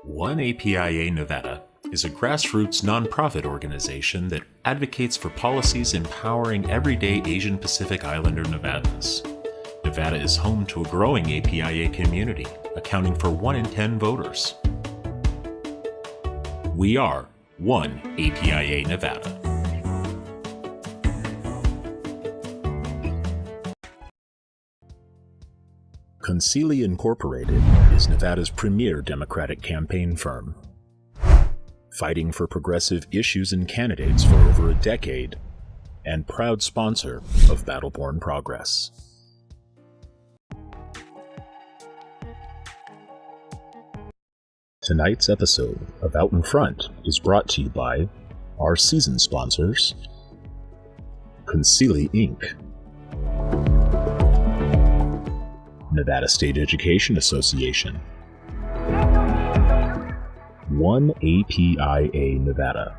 One APIA Nevada is a grassroots nonprofit organization that advocates for policies empowering everyday Asian Pacific Islander Nevadans. Nevada is home to a growing APIA community, accounting for 1 in 10 voters. We are One APIA Nevada. Concili Incorporated is Nevada's premier Democratic campaign firm, fighting for progressive issues and candidates for over a decade, and proud sponsor of Battle-Born Progress. Tonight's episode of Out in Front is brought to you by our season sponsors, Concili Inc., Nevada State Education Association, One APIA Nevada,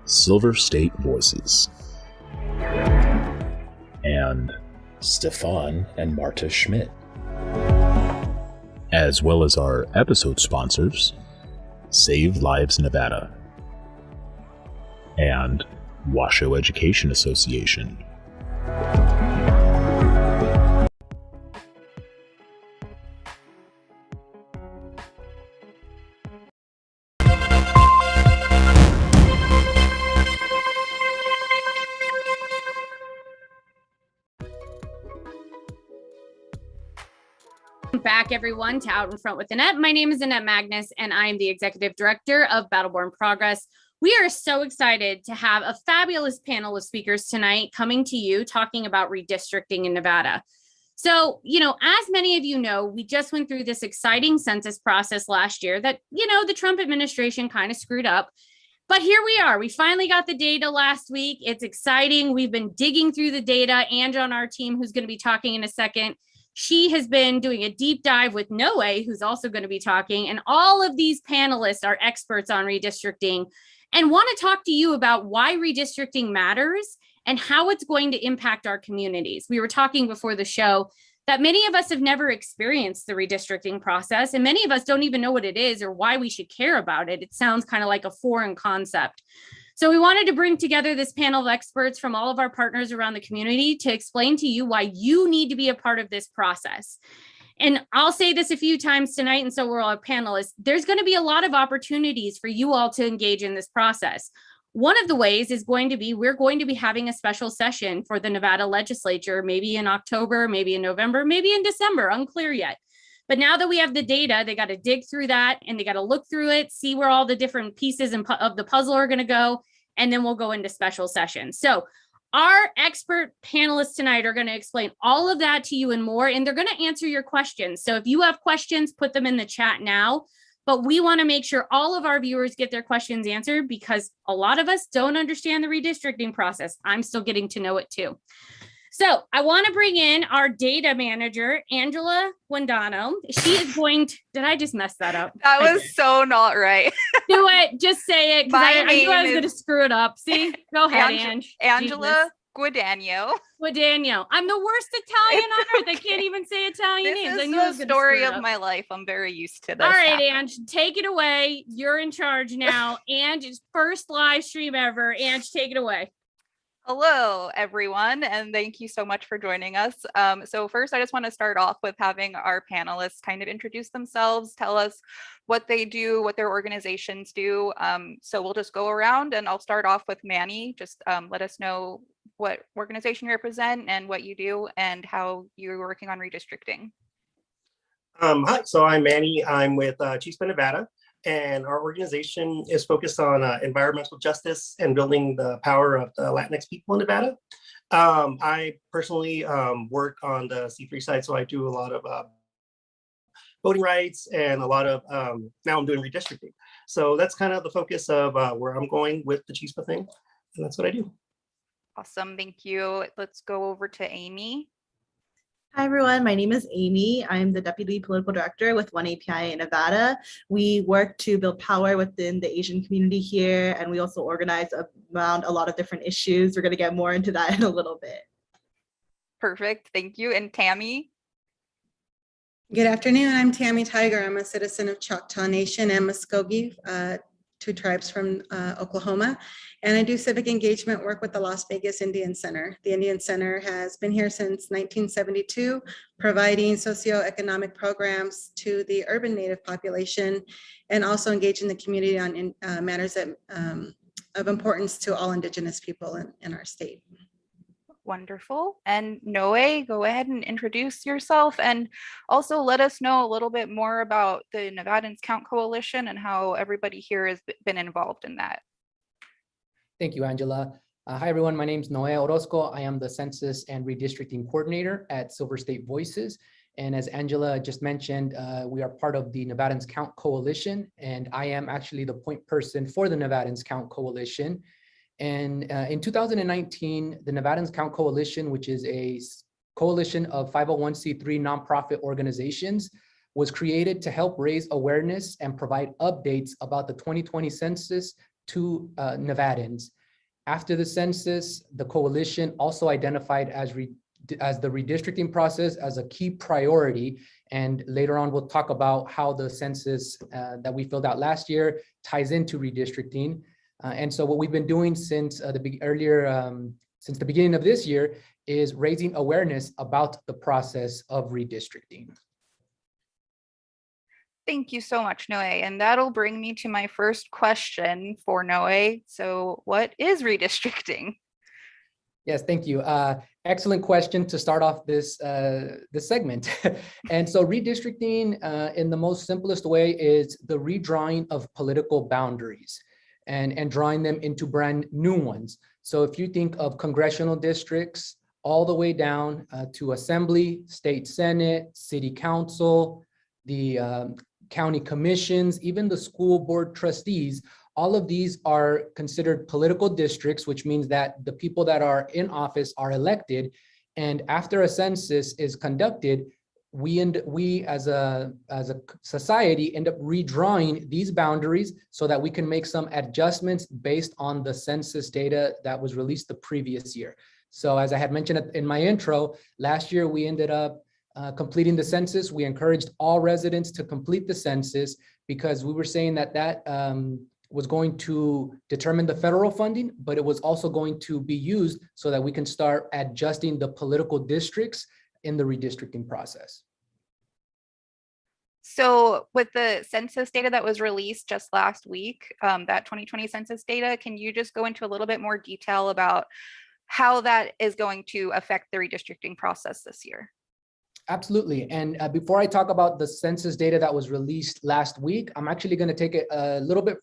Silver State Voices, and Stefan and Marta Schmidt, as well as our episode sponsors, Save Lives Nevada and Washoe Education Association. Back everyone to Out in Front with Annette. My name is Annette Magnus and I am the Executive Director of Battle-Born Progress. We are so excited to have a fabulous panel of speakers tonight coming to you talking about redistricting in Nevada. So, as many of you know, we just went through this exciting census process last year that, the Trump administration kind of screwed up. But here we are. We finally got the data last week. It's exciting. We've been digging through the data. Angela on our team, who's going to be talking in a second, she has been doing a deep dive with Noe, who's also going to be talking. And all of these panelists are experts on redistricting and want to talk to you about why redistricting matters and how it's going to impact our communities. We were talking before the show that many of us have never experienced the redistricting process, and many of us don't even know what it is or why we should care about it. It sounds kind of like a foreign concept. So we wanted to bring together this panel of experts from all of our partners around the community to explain to you why you need to be a part of this process. And I'll say this a few times tonight, and so we're all panelists, there's going to be a lot of opportunities for you all to engage in this process. One of the ways is going to be, we're going to be having a special session for the Nevada legislature, maybe in October, maybe in November, maybe in December, unclear yet. But now that we have the data, they got to dig through that and they got to look through it, see where all the different pieces of the puzzle are going to go, and then we'll go into special sessions. So our expert panelists tonight are going to explain all of that to you and more, and they're going to answer your questions. So if you have questions, put them in the chat now. But we want to make sure all of our viewers get their questions answered because a lot of us don't understand the redistricting process. I'm still getting to know it too. So I want to bring in our data manager, Angela Guadagno. She is going to, did I just mess that up? That was so not right. Do it. Just say it. I knew I was going to screw it up. See, go ahead, Angela Guadagno. Guadagno. I'm the worst Italian on earth. I can't even and say Italian This names. I is knew I the was gonna story screw it of up. my life. I'm very used to this. All right, happening. Ange, take it away. You're in charge now. Ange's first live stream ever. Ange, take it away. Hello, everyone, and thank you so much for joining us. So first, I just want to start off with having our panelists kind of introduce themselves, tell us what they do, what their organizations do. So we'll just go around, and I'll start off with Manny. Just let us know what organization you represent and what you do and how you're working on redistricting. Hi, so I'm Manny. I'm with Chispa, Nevada, and our organization is focused on environmental justice and building the power of the Latinx people in Nevada. I personally work on the C3 side, so I do a lot of voting rights and a lot of, now I'm doing redistricting. So that's kind of the focus of where I'm going with the Chispa thing, and that's what I do. Awesome, thank you. Let's go over to Amy. Hi, everyone. My name is Amy. I'm the Deputy Political Director with One API in Nevada. We work to build power within the Asian community here, and we also organize around a lot of different issues. We're going to get more into that in a little bit. Perfect, thank you. And Tammy? Good afternoon. I'm Tammy Tiger. I'm a citizen of Choctaw Nation and Muskogee, two tribes from Oklahoma. And I do civic engagement work with the Las Vegas Indian Center. The Indian Center has been here since 1972, providing socioeconomic programs to the urban Native population and also engaging the community on matters that, of importance to all Indigenous people in our state. Wonderful. And Noe, go ahead and introduce yourself and also let us know a little bit more about the Nevadans Count Coalition and how everybody here has been involved in that. Thank you, Angela. Hi, everyone. My name is Noe Orozco. I am the Census and Redistricting Coordinator at Silver State Voices. And as Angela just mentioned, we are part of the Nevadans Count Coalition, and I am actually the point person for the Nevadans Count Coalition. And in 2019, the Nevadans Count Coalition, which is a coalition of 501c3 nonprofit organizations, was created to help raise awareness and provide updates about the 2020 census to Nevadans. After the census, the coalition also identified as the redistricting process as a key priority. And later on, we'll talk about how the census that we filled out last year ties into redistricting. And so what we've been doing since the beginning of this year is raising awareness about the process of redistricting. Thank you so much, Noe. And that'll bring me to my first question for Noe. So what is redistricting? Yes, thank you. Excellent question to start off this segment. And so redistricting in the most simplest way is the redrawing of political boundaries and drawing them into brand new ones. So if you think of congressional districts all the way down to assembly, state senate, city council, the county commissions, even the school board trustees, all of these are considered political districts, which means that the people that are in office are elected. And after a census is conducted, we as a society end up redrawing these boundaries so that we can make some adjustments based on the census data that was released the previous year. So as I had mentioned in my intro, last year we ended up completing the census. We encouraged all residents to complete the census because we were saying that was going to determine the federal funding, but it was also going to be used so that we can start adjusting the political districts in the redistricting process. So with the census data that was released just last week, that 2020 census data, can you just go into a little bit more detail about how that is going to affect the redistricting process this year? Absolutely. And before I talk about the census data that was released last week, I'm actually going to take it a little bit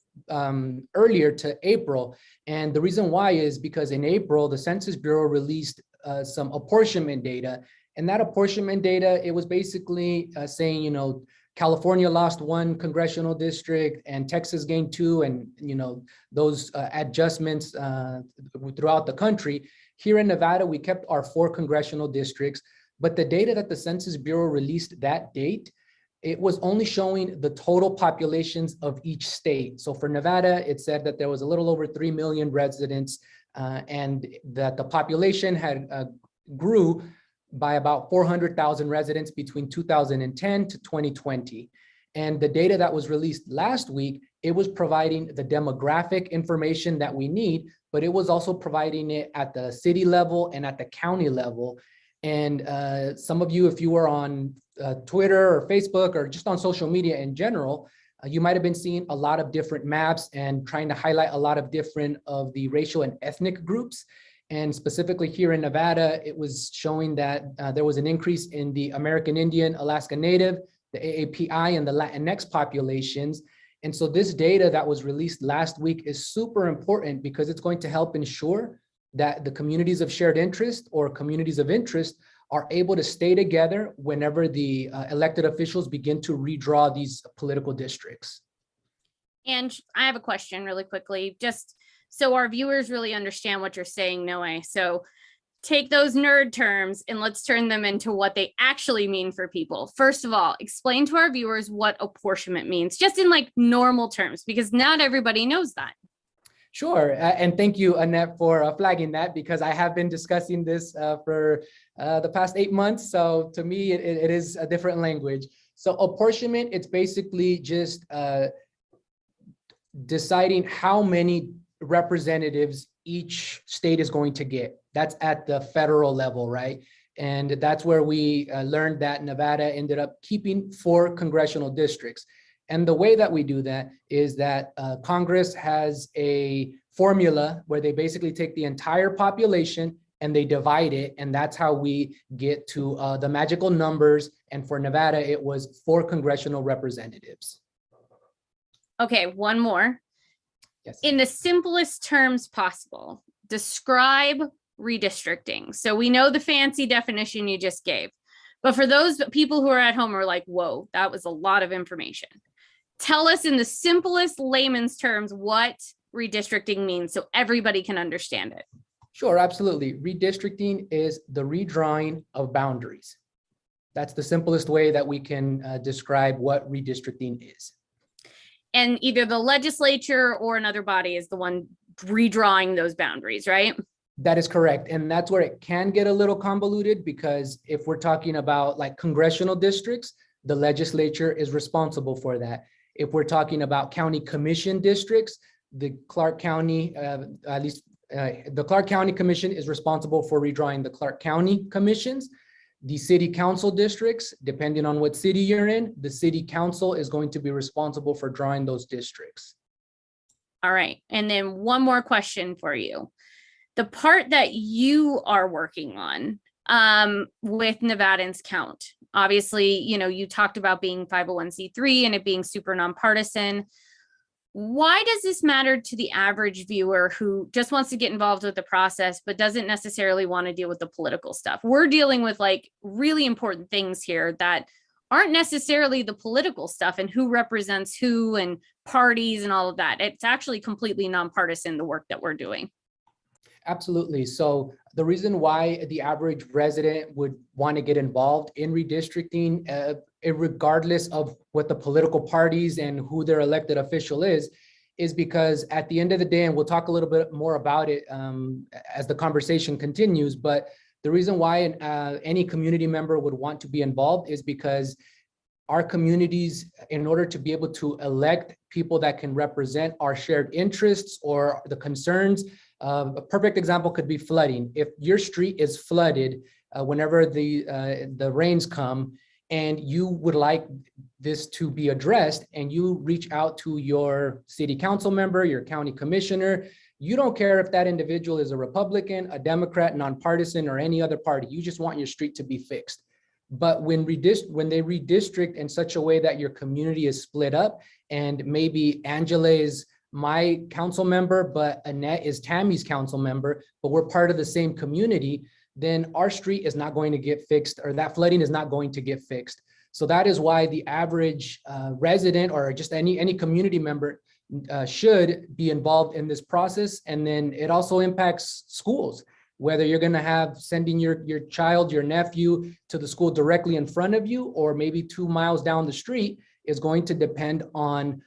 earlier to April. And the reason why is because in April, the Census Bureau released some apportionment data. And that apportionment data, it was basically saying, you know, California lost 1 congressional district and Texas gained 2, and, you know, those adjustments throughout the country. Here in Nevada, we kept our 4 congressional districts. But the data that the Census Bureau released that date, it was only showing the total populations of each state. So for Nevada, it said that there was a little over 3 million residents and that the population had grew by about 400,000 residents between 2010 to 2020. And the data that was released last week, it was providing the demographic information that we need, but it was also providing it at the city level and at the county level. And some of you, if you were on Twitter or Facebook or just on social media in general, you might have been seeing a lot of different maps and trying to highlight a lot of different of the racial and ethnic groups. And specifically here in Nevada, it was showing that there was an increase in the American Indian, Alaska Native, the AAPI, and the Latinx populations. And so this data that was released last week is super important because it's going to help ensure that the communities of shared interest or communities of interest are able to stay together whenever the elected officials begin to redraw these political districts. And I have a question really quickly, just so our viewers really understand what you're saying, Noe. So take those nerd terms and let's turn them into what they actually mean for people. First of all, explain to our viewers what apportionment means, just in like normal terms, because not everybody knows that. Sure, and thank you, Annette, for flagging that, because I have been discussing this for the past 8 months. So to me, it is a different language. So apportionment, it's basically just deciding how many representatives each state is going to get. That's at the federal level, right? And that's where we learned that Nevada ended up keeping 4 congressional districts. And the way that we do that is that Congress has a formula where they basically take the entire population and they divide it. And that's how we get to the magical numbers. And for Nevada, it was 4 congressional representatives. Okay, one more. Yes. In the simplest terms possible, describe redistricting. So we know the fancy definition you just gave, but for those people who are at home are like, whoa, that was a lot of information. Tell us in the simplest layman's terms what redistricting means so everybody can understand it. Sure, absolutely. Redistricting is the redrawing of boundaries. That's the simplest way that we can describe what redistricting is. And either the legislature or another body is the one redrawing those boundaries, right? That is correct. And that's where it can get a little convoluted, because if we're talking about like congressional districts, the legislature is responsible for that. If we're talking about county commission districts, the Clark County, the Clark County Commission is responsible for redrawing the Clark County commissions. The city council districts, depending on what city you're in, the city council is going to be responsible for drawing those districts. All right. And then one more question for you. The part that you are working on with Nevadans Count, obviously, you know, you talked about being 501c3 and it being super nonpartisan. Why does this matter to the average viewer who just wants to get involved with the process, but doesn't necessarily want to deal with the political stuff? We're dealing with like really important things here that aren't necessarily the political stuff and who represents who and parties and all of that. It's actually completely nonpartisan, the work that we're doing. Absolutely. So the reason why the average resident would want to get involved in redistricting, regardless of what the political parties and who their elected official is because at the end of the day, and we'll talk a little bit more about it as the conversation continues, but the reason why any community member would want to be involved is because our communities, in order to be able to elect people that can represent our shared interests or the concerns, a perfect example could be flooding. If your street is flooded whenever the rains come and you would like this to be addressed and you reach out to your city council member, your county commissioner, you don't care if that individual is a Republican, a Democrat, nonpartisan, or any other party. You just want your street to be fixed. But when they redistrict in such a way that your community is split up, and maybe Angela is my council member, but Annette is Tammy's council member, but we're part of the same community, then our street is not going to get fixed, or that flooding is not going to get fixed. So that is why the average resident or just any community member should be involved in this process. And then it also impacts schools, whether you're going to have sending your child, your nephew to the school directly in front of you, or maybe 2 miles down the street, is going to depend on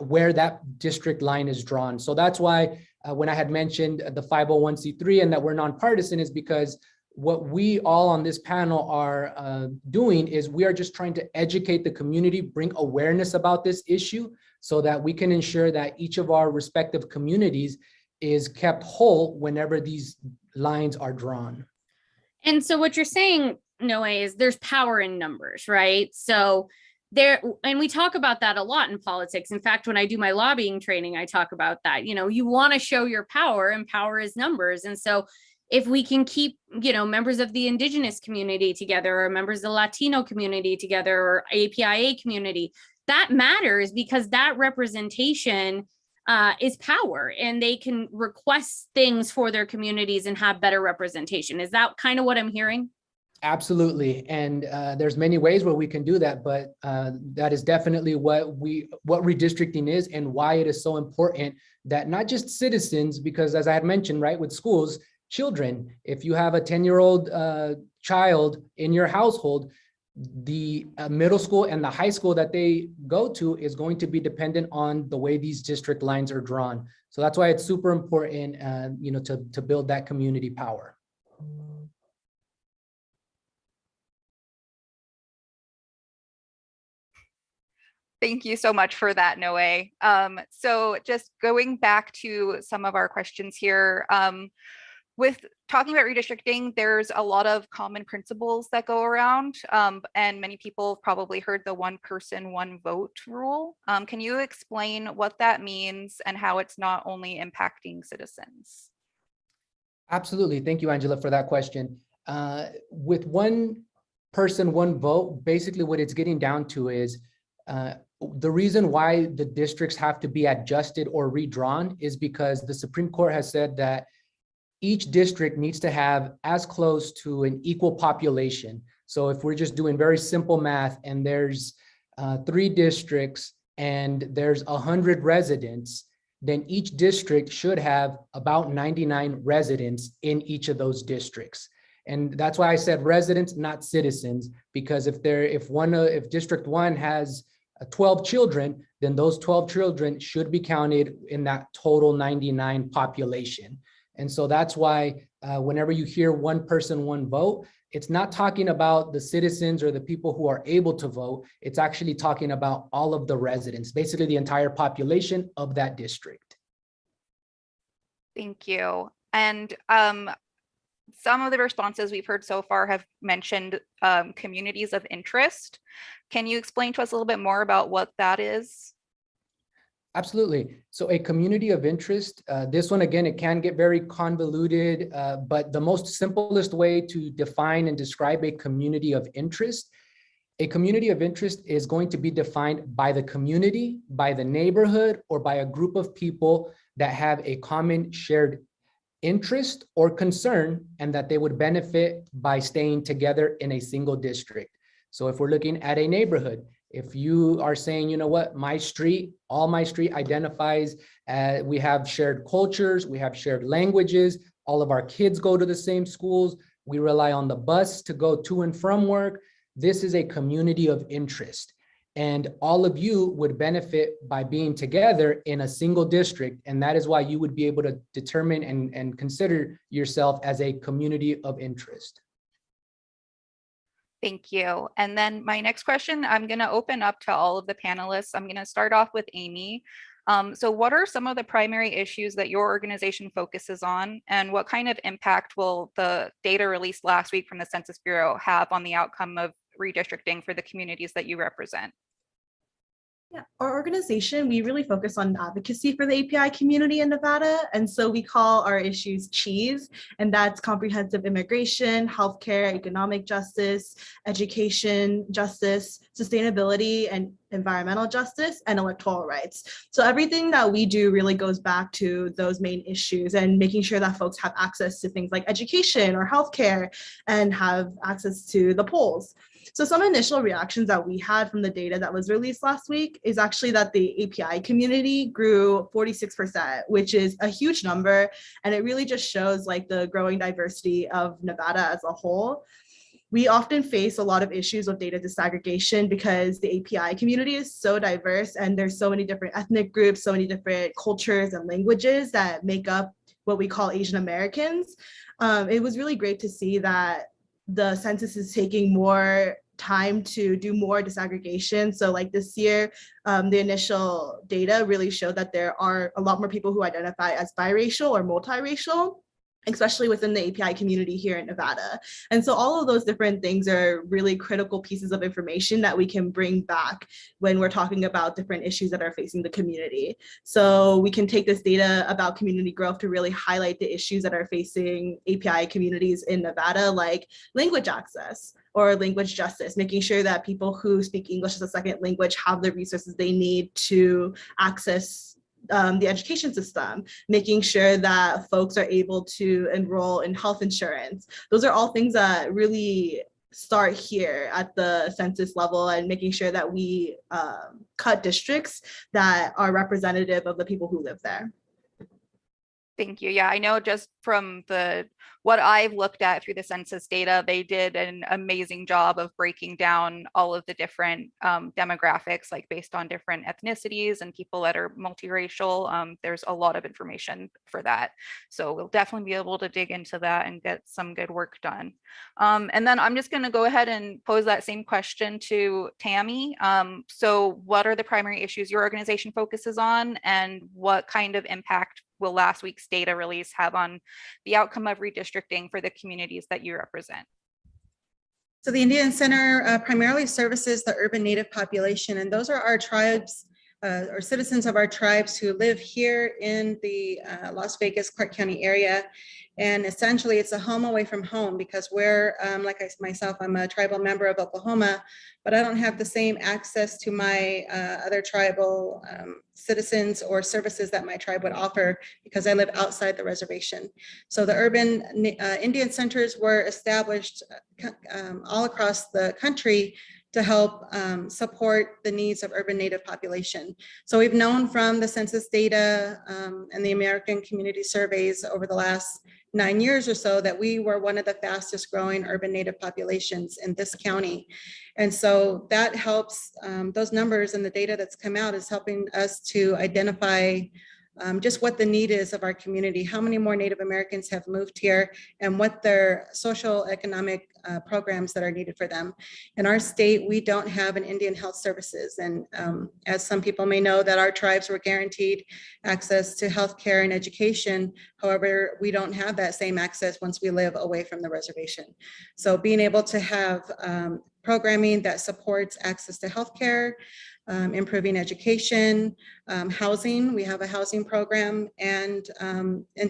where that district line is drawn. So that's why when I had mentioned the 501c3 and that we're nonpartisan, is because what we all on this panel are doing is we are just trying to educate the community, bring awareness about this issue so that we can ensure that each of our respective communities is kept whole whenever these lines are drawn. And so what you're saying, Noe, is there's power in numbers, right? So there, and we talk about that a lot in politics. In fact, when I do my lobbying training, I talk about that. You know, you want to show your power, and power is numbers. And so if we can keep, you know, members of the indigenous community together, or members of the Latino community together, or APIA community, that matters, because that representation is power, and they can request things for their communities and have better representation. Is that kind of what I'm hearing? Absolutely. And there's many ways where we can do that, but that is definitely what redistricting is, and why it is so important that not just citizens, because as I had mentioned, right, with schools, children, if you have a 10-year-old child in your household, the middle school and the high school that they go to is going to be dependent on the way these district lines are drawn. So that's why it's super important, you know, to build that community power. Thank you so much for that, Noe. So just going back to some of our questions here, with talking about redistricting, there's a lot of common principles that go around, and many people have probably heard the one person, one vote rule. Can you explain what that means and how it's not only impacting citizens? Absolutely. Thank you, Angela, for that question. With one person, one vote, basically what it's getting down to is the reason why the districts have to be adjusted or redrawn is because the Supreme Court has said that each district needs to have as close to an equal population. So if we're just doing very simple math, and there's 3 districts and there's 100 residents, then each district should have about 99 residents in each of those districts. And that's why I said residents, not citizens, because if District 1 has 12 children, then those 12 children should be counted in that total 99 population. And so that's why whenever you hear one person, one vote, it's not talking about the citizens or the people who are able to vote. It's actually talking about all of the residents, basically the entire population of that district. Thank you. And some of the responses we've heard so far have mentioned communities of interest. Can you explain to us a little bit more about what that is? Absolutely. So a community of interest, this one, again, it can get very convoluted, but the most simplest way to define and describe a community of interest is going to be defined by the community, by the neighborhood, or by a group of people that have a common shared interest or concern, and that they would benefit by staying together in a single district. So if we're looking at a neighborhood, if you are saying, you know what, all my street identifies, we have shared cultures, we have shared languages, all of our kids go to the same schools, we rely on the bus to go to and from work. This is a community of interest. And all of you would benefit by being together in a single district. And that is why you would be able to determine and consider yourself as a community of interest. Thank you. And then my next question, I'm going to open up to all of the panelists. I'm going to start off with Amy. So what are some of the primary issues that your organization focuses on, and what kind of impact will the data released last week from the Census Bureau have on the outcome of redistricting for the communities that you represent? Yeah, our organization, we really focus on advocacy for the API community in Nevada. And so we call our issues CHEESE, and that's comprehensive immigration, healthcare, economic justice, education justice, sustainability, and environmental justice, and electoral rights. So everything that we do really goes back to those main issues and making sure that folks have access to things like education or healthcare and have access to the polls. So some initial reactions that we had from the data that was released last week is actually that the API community grew 46%, which is a huge number. And it really just shows like the growing diversity of Nevada as a whole. We often face a lot of issues with data disaggregation because the API community is so diverse and there's so many different ethnic groups, so many different cultures and languages that make up what we call Asian Americans. It was really great to see that the census is taking more time to do more disaggregation. So like this year, the initial data really showed that there are a lot more people who identify as biracial or multiracial, especially within the API community here in Nevada. And so all of those different things are really critical pieces of information that we can bring back when we're talking about different issues that are facing the community. So we can take this data about community growth to really highlight the issues that are facing API communities in Nevada, like language access or language justice, making sure that people who speak English as a second language have the resources they need to access the education system, making sure that folks are able to enroll in health insurance. Those are all things that really start here at the census level, and making sure that we cut districts that are representative of the people who live there. Thank you. Yeah, I know just from what I've looked at through the census data, they did an amazing job of breaking down all of the different demographics, like based on different ethnicities and people that are multiracial. There's a lot of information for that. So we'll definitely be able to dig into that and get some good work done. And then I'm just going to go ahead and pose that same question to Tammy. So what are the primary issues your organization focuses on, and what kind of impact will last week's data release have on the outcome of redistricting for the communities that you represent? So the Indian Center primarily services the urban Native population, and those are our tribes or citizens of our tribes who live here in the Las Vegas, Clark County area. And essentially it's a home away from home, because we're, like myself, I'm a tribal member of Oklahoma, but I don't have the same access to my other tribal citizens or services that my tribe would offer, because I live outside the reservation. So the urban Indian centers were established all across the country to help support the needs of urban Native population. So we've known from the census data and the American Community Surveys over the last 9 years or so that we were one of the fastest growing urban Native populations in this county. And so that helps, those numbers and the data that's come out is helping us to identify just what the need is of our community, how many more Native Americans have moved here, and what their social economic programs that are needed for them. In our state, we don't have an Indian Health Services. And as some people may know, that our tribes were guaranteed access to healthcare and education. However, we don't have that same access once we live away from the reservation. So being able to have programming that supports access to healthcare, improving education, housing, we have a housing program, and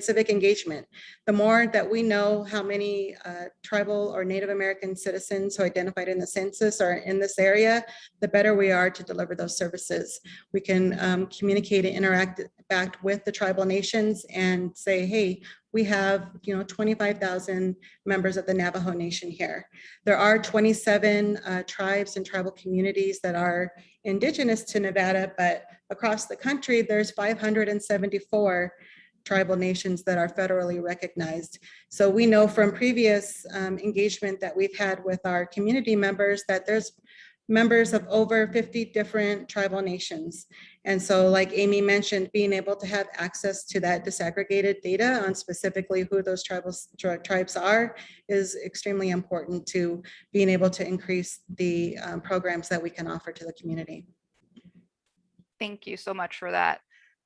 civic engagement. The more that we know how many tribal or Native American citizens who identified in the census are in this area, the better we are to deliver those services. We can communicate and interact back with the tribal nations and say, hey, we have 25,000 members of the Navajo Nation here. There are 27 tribes and tribal communities that are indigenous to Nevada, but across the country, there's 574 tribal nations that are federally recognized. So we know from previous engagement that we've had with our community members that there's members of over 50 different tribal nations. And so like Amy mentioned, being able to have access to that disaggregated data on specifically who those tribes are is extremely important to being able to increase the programs that we can offer to the community. Thank you so much for that.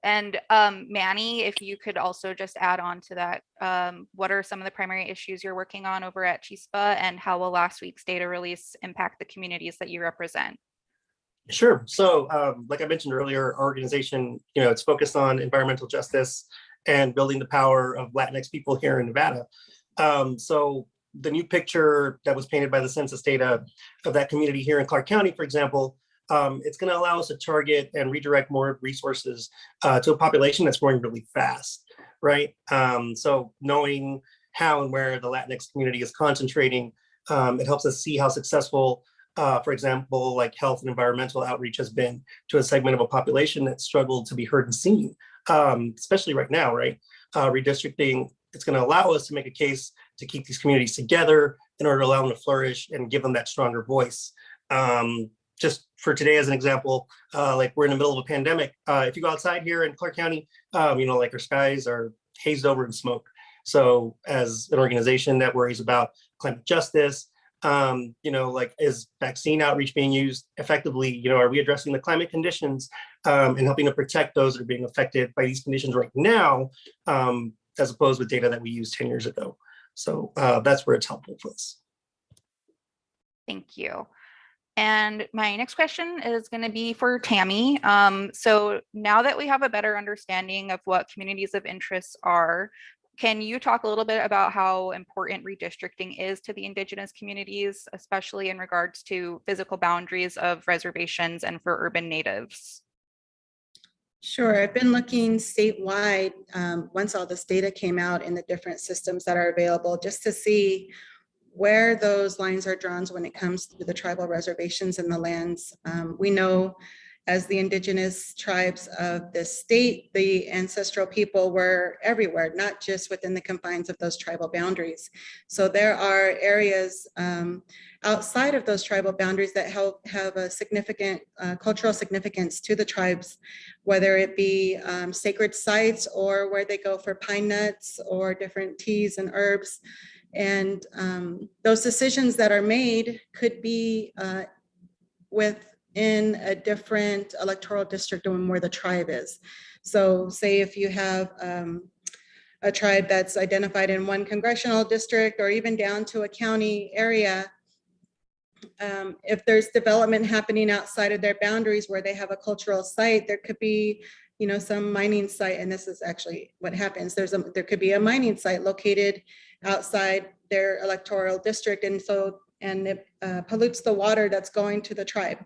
And Manny, if you could also just add on to that, what are some of the primary issues you're working on over at CHISPA, and how will last week's data release impact the communities that you represent? Sure. So like I mentioned earlier, our organization, it's focused on environmental justice and building the power of Latinx people here in Nevada. So the new picture that was painted by the census data of that community here in Clark County, for example, it's going to allow us to target and redirect more resources to a population that's growing really fast, right? So knowing how and where the Latinx community is concentrating, it helps us see how successful, for example, like health and environmental outreach has been to a segment of a population that struggled to be heard and seen, especially right now, right? Redistricting, it's going to allow us to make a case to keep these communities together in order to allow them to flourish and give them that stronger voice. Just for today, as an example, like we're in the middle of a pandemic. If you go outside here in Clark County, like our skies are hazed over in smoke. So as an organization that worries about climate justice, like, is vaccine outreach being used effectively? Are we addressing the climate conditions and helping to protect those that are being affected by these conditions right now, as opposed with data that we used 10 years ago? So that's where it's helpful for us. Thank you. And my next question is going to be for Tammy. So now that we have a better understanding of what communities of interest are, can you talk a little bit about how important redistricting is to the Indigenous communities, especially in regards to physical boundaries of reservations and for urban natives? Sure, I've been looking statewide once all this data came out in the different systems that are available, just to see where those lines are drawn when it comes to the tribal reservations and the lands. We know as the Indigenous tribes of the state, the ancestral people were everywhere, not just within the confines of those tribal boundaries. So there are areas outside of those tribal boundaries that have a significant cultural significance to the tribes, whether it be sacred sites or where they go for pine nuts or different teas and herbs. And those decisions that are made could be within a different electoral district than where the tribe is. So say if you have a tribe that's identified in one congressional district or even down to a county area, if there's development happening outside of their boundaries where they have a cultural site, there could be some mining site, and this is actually what happens. There could be a mining site located outside their electoral district, and it pollutes the water that's going to the tribe.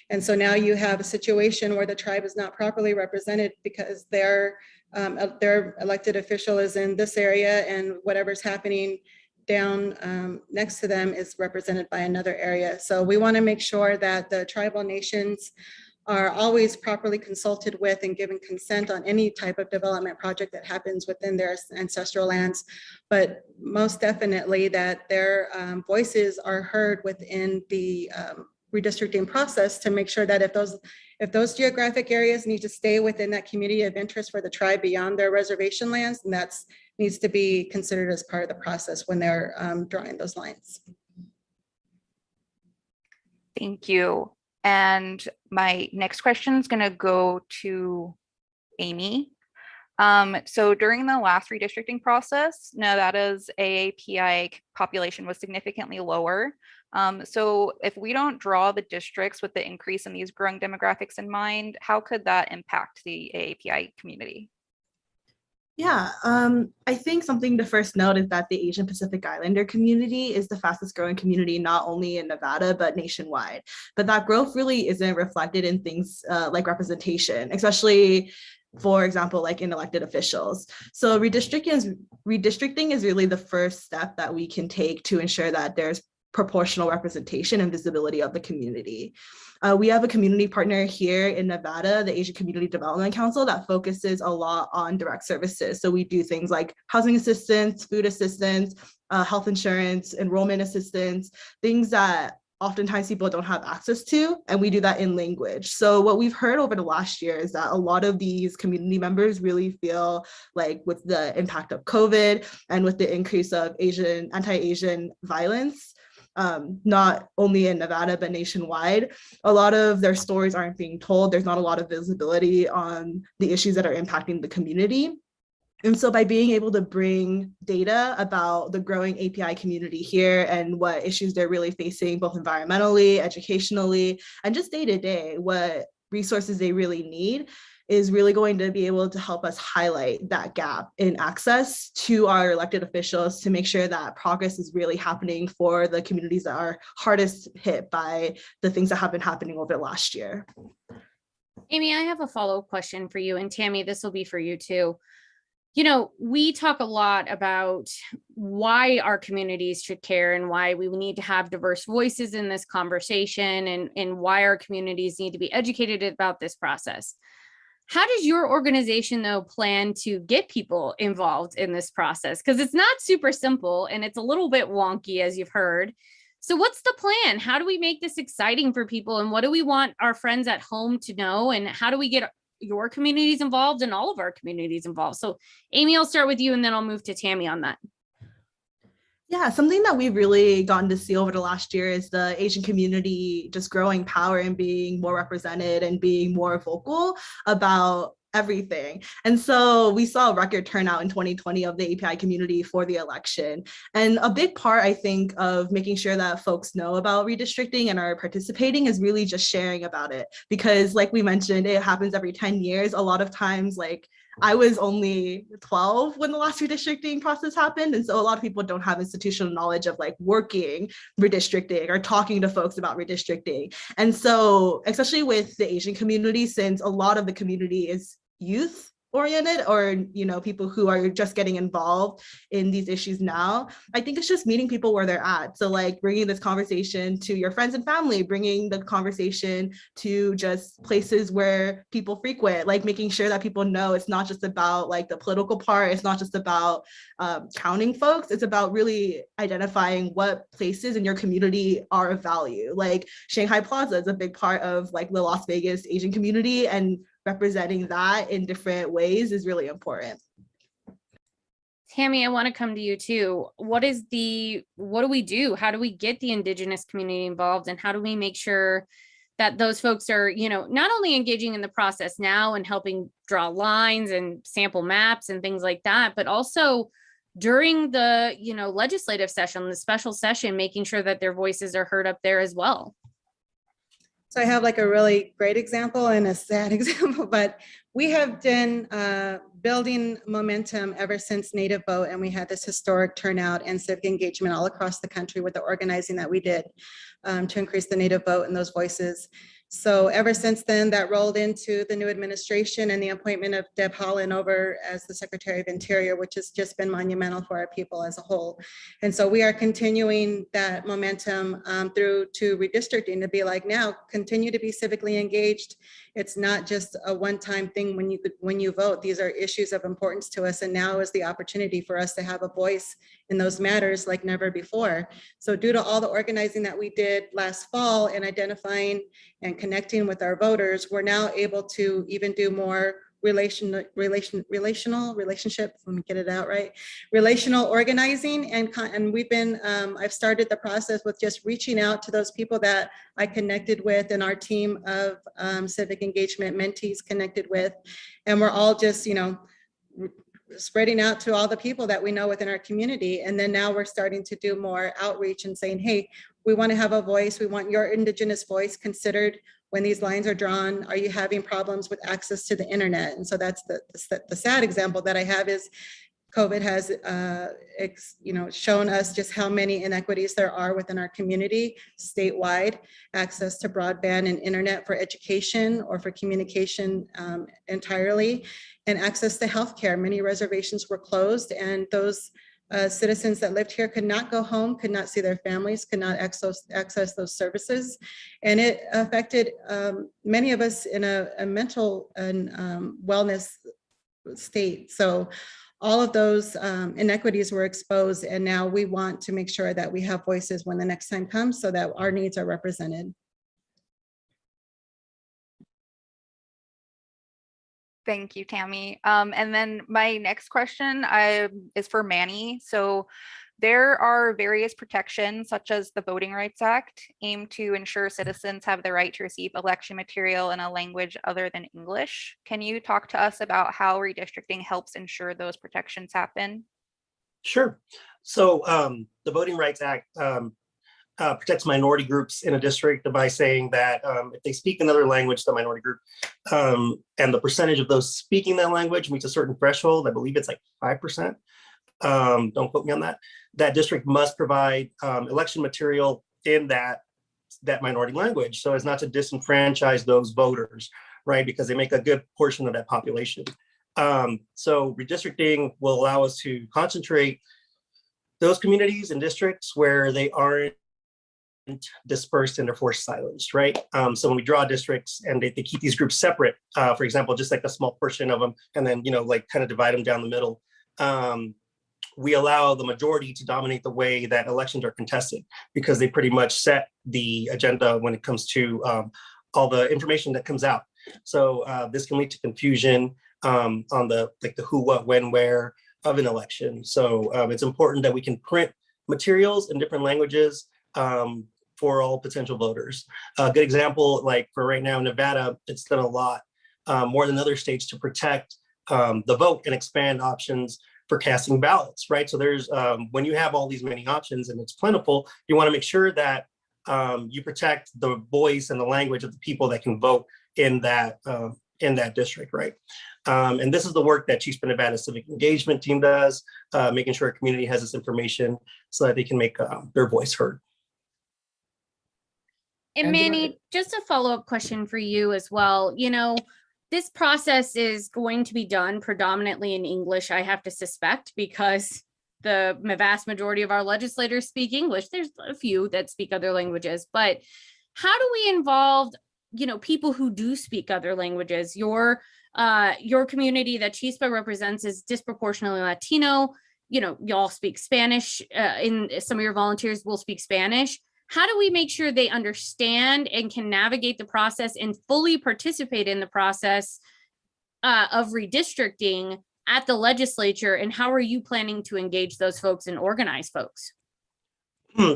And so now you have a situation where the tribe is not properly represented because their elected official is in this area, and whatever's happening down next to them is represented by another area. So we want to make sure that the tribal nations are always properly consulted with and given consent on any type of development project that happens within their ancestral lands, but most definitely that their voices are heard within the redistricting process to make sure that if those geographic areas need to stay within that community of interest for the tribe beyond their reservation lands, and that needs to be considered as part of the process when they're drawing those lines. Thank you. And my next question is going to go to Amy. So during the last redistricting process, Nevada's AAPI population was significantly lower. So if we don't draw the districts with the increase in these growing demographics in mind, how could that impact the AAPI community? Yeah, I think something to first note is that the Asian Pacific Islander community is the fastest growing community, not only in Nevada, but nationwide. But that growth really isn't reflected in things like representation, especially, for example, like in elected officials. So redistricting is really the first step that we can take to ensure that there's proportional representation and visibility of the community. We have a community partner here in Nevada, the Asian Community Development Council, that focuses a lot on direct services. So we do things like housing assistance, food assistance, health insurance, enrollment assistance, things that oftentimes people don't have access to, and we do that in language. So what we've heard over the last year is that a lot of these community members really feel like with the impact of COVID and with the increase of anti-Asian violence, not only in Nevada, but nationwide, a lot of their stories aren't being told. There's not a lot of visibility on the issues that are impacting the community. And so by being able to bring data about the growing API community here and what issues they're really facing, both environmentally, educationally, and just day to day, what resources they really need, is really going to be able to help us highlight that gap in access to our elected officials to make sure that progress is really happening for the communities that are hardest hit by the things that have been happening over the last year. Amy, I have a follow-up question for you, and Tammy, this will be for you too. We talk a lot about why our communities should care and why we need to have diverse voices in this conversation, and why our communities need to be educated about this process. How does your organization, though, plan to get people involved in this process? Because it's not super simple and it's a little bit wonky, as you've heard. So what's the plan? How do we make this exciting for people? And what do we want our friends at home to know? And how do we your community's involved and all of our communities involved. So Amy, I'll start with you and then I'll move to Tammy on that. Yeah, something that we've really gotten to see over the last year is the Asian community just growing power and being more represented and being more vocal about everything. And so we saw a record turnout in 2020 of the API community for the election. And a big part, I think, of making sure that folks know about redistricting and are participating is really just sharing about it. Because like we mentioned, it happens every 10 years. A lot of times, like, I was only 12 when the last redistricting process happened. And so a lot of people don't have institutional knowledge of like working redistricting or talking to folks about redistricting. And so, especially with the Asian community, since a lot of the community is youth oriented or, you know, people who are just getting involved in these issues now, I think it's just meeting people where they're at. So like bringing this conversation to your friends and family, bringing the conversation to just places where people frequent, like making sure that people know it's not just about like the political part, it's not just about counting folks, it's about really identifying what places in your community are of value. Like Shanghai Plaza is a big part of like the Las Vegas Asian community, and representing that in different ways is really important. Tammy, I want to come to you too. What do we do? How do we get the Indigenous community involved? And how do we make sure that those folks are, you know, not only engaging in the process now and helping draw lines and sample maps and things like that, but also during the, you know, legislative session, the special session, making sure that their voices are heard up there as well? So I have like a really great example and a sad example, but we have been building momentum ever since Native Vote, and we had this historic turnout and civic engagement all across the country with the organizing that we did to increase the Native vote and those voices. So ever since then, that rolled into the new administration and the appointment of Deb Haaland over as the Secretary of Interior, which has just been monumental for our people as a whole. And so we are continuing that momentum through to redistricting to be like, now continue to be civically engaged. It's not just a one-time thing when you vote. These are issues of importance to us, and now is the opportunity for us to have a voice in those matters like never before. So due to all the organizing that we did last fall and identifying and connecting with our voters, we're now able to even do more relational relationship, let me get it out right, relational organizing. And we've been, I've started the process with just reaching out to those people that I connected with and our team of civic engagement mentees connected with. And we're all just, you know, spreading out to all the people that we know within our community. And then now we're starting to do more outreach and saying, hey, we want to have a voice. We want your Indigenous voice considered when these lines are drawn. Are you having problems with access to the internet? And so that's the sad example that I have is COVID has shown us just how many inequities there are within our community statewide. Access to broadband and internet for education or for communication entirely, and access to healthcare. Many reservations were closed, and those citizens that lived here could not go home, could not see their families, could not access those services. And it affected many of us in a mental and wellness state. So all of those inequities were exposed, and now we want to make sure that we have voices when the next time comes so that our needs are represented. Thank you, Tammy. And then my next question is for Manny. So there are various protections, such as the Voting Rights Act, aimed to ensure citizens have the right to receive election material in a language other than English. Can you talk to us about how redistricting helps ensure those protections happen? Sure. So the Voting Rights Act protects minority groups in a district by saying that if they speak another language, the minority group, and the percentage of those speaking that language meets a certain threshold, I believe it's like 5%. Don't quote me on that. That district must provide election material in that minority language, so as not to disenfranchise those voters, right? Because they make a good portion of that population. So redistricting will allow us to concentrate those communities and districts where they aren't dispersed and they're forced silenced, right? So when we draw districts and they keep these groups separate, for example, just like a small portion of them, and then, like kind of divide them down the middle, we allow the majority to dominate the way that elections are contested, because they pretty much set the agenda when it comes to all the information that comes out. So this can lead to confusion on the who, what, when, where of an election. So it's important that we can print materials in different languages for all potential voters. A good example, like for right now, Nevada, it's done a lot more than other states to protect the vote and expand options for casting ballots, right? So there's, when you have all these many options and it's plentiful, you wanna make sure that you protect the voice and the language of the people that can vote in that district, right? And this is the work that Chief Nevada Civic Engagement Team does, making sure a community has this information so that they can make their voice heard. And Manny, just a follow-up question for you as well. You know, this process is going to be done predominantly in English, I have to suspect, because the vast majority of our legislators speak English. There's a few that speak other languages, but how do we involve, you know, people who do speak other languages? Your community that Chispa represents is disproportionately Latino. You know, y'all speak Spanish, in some of your volunteers will speak Spanish. How do we make sure they understand and can navigate the process and fully participate in the process of redistricting at the legislature? And how are you planning to engage those folks and organize folks?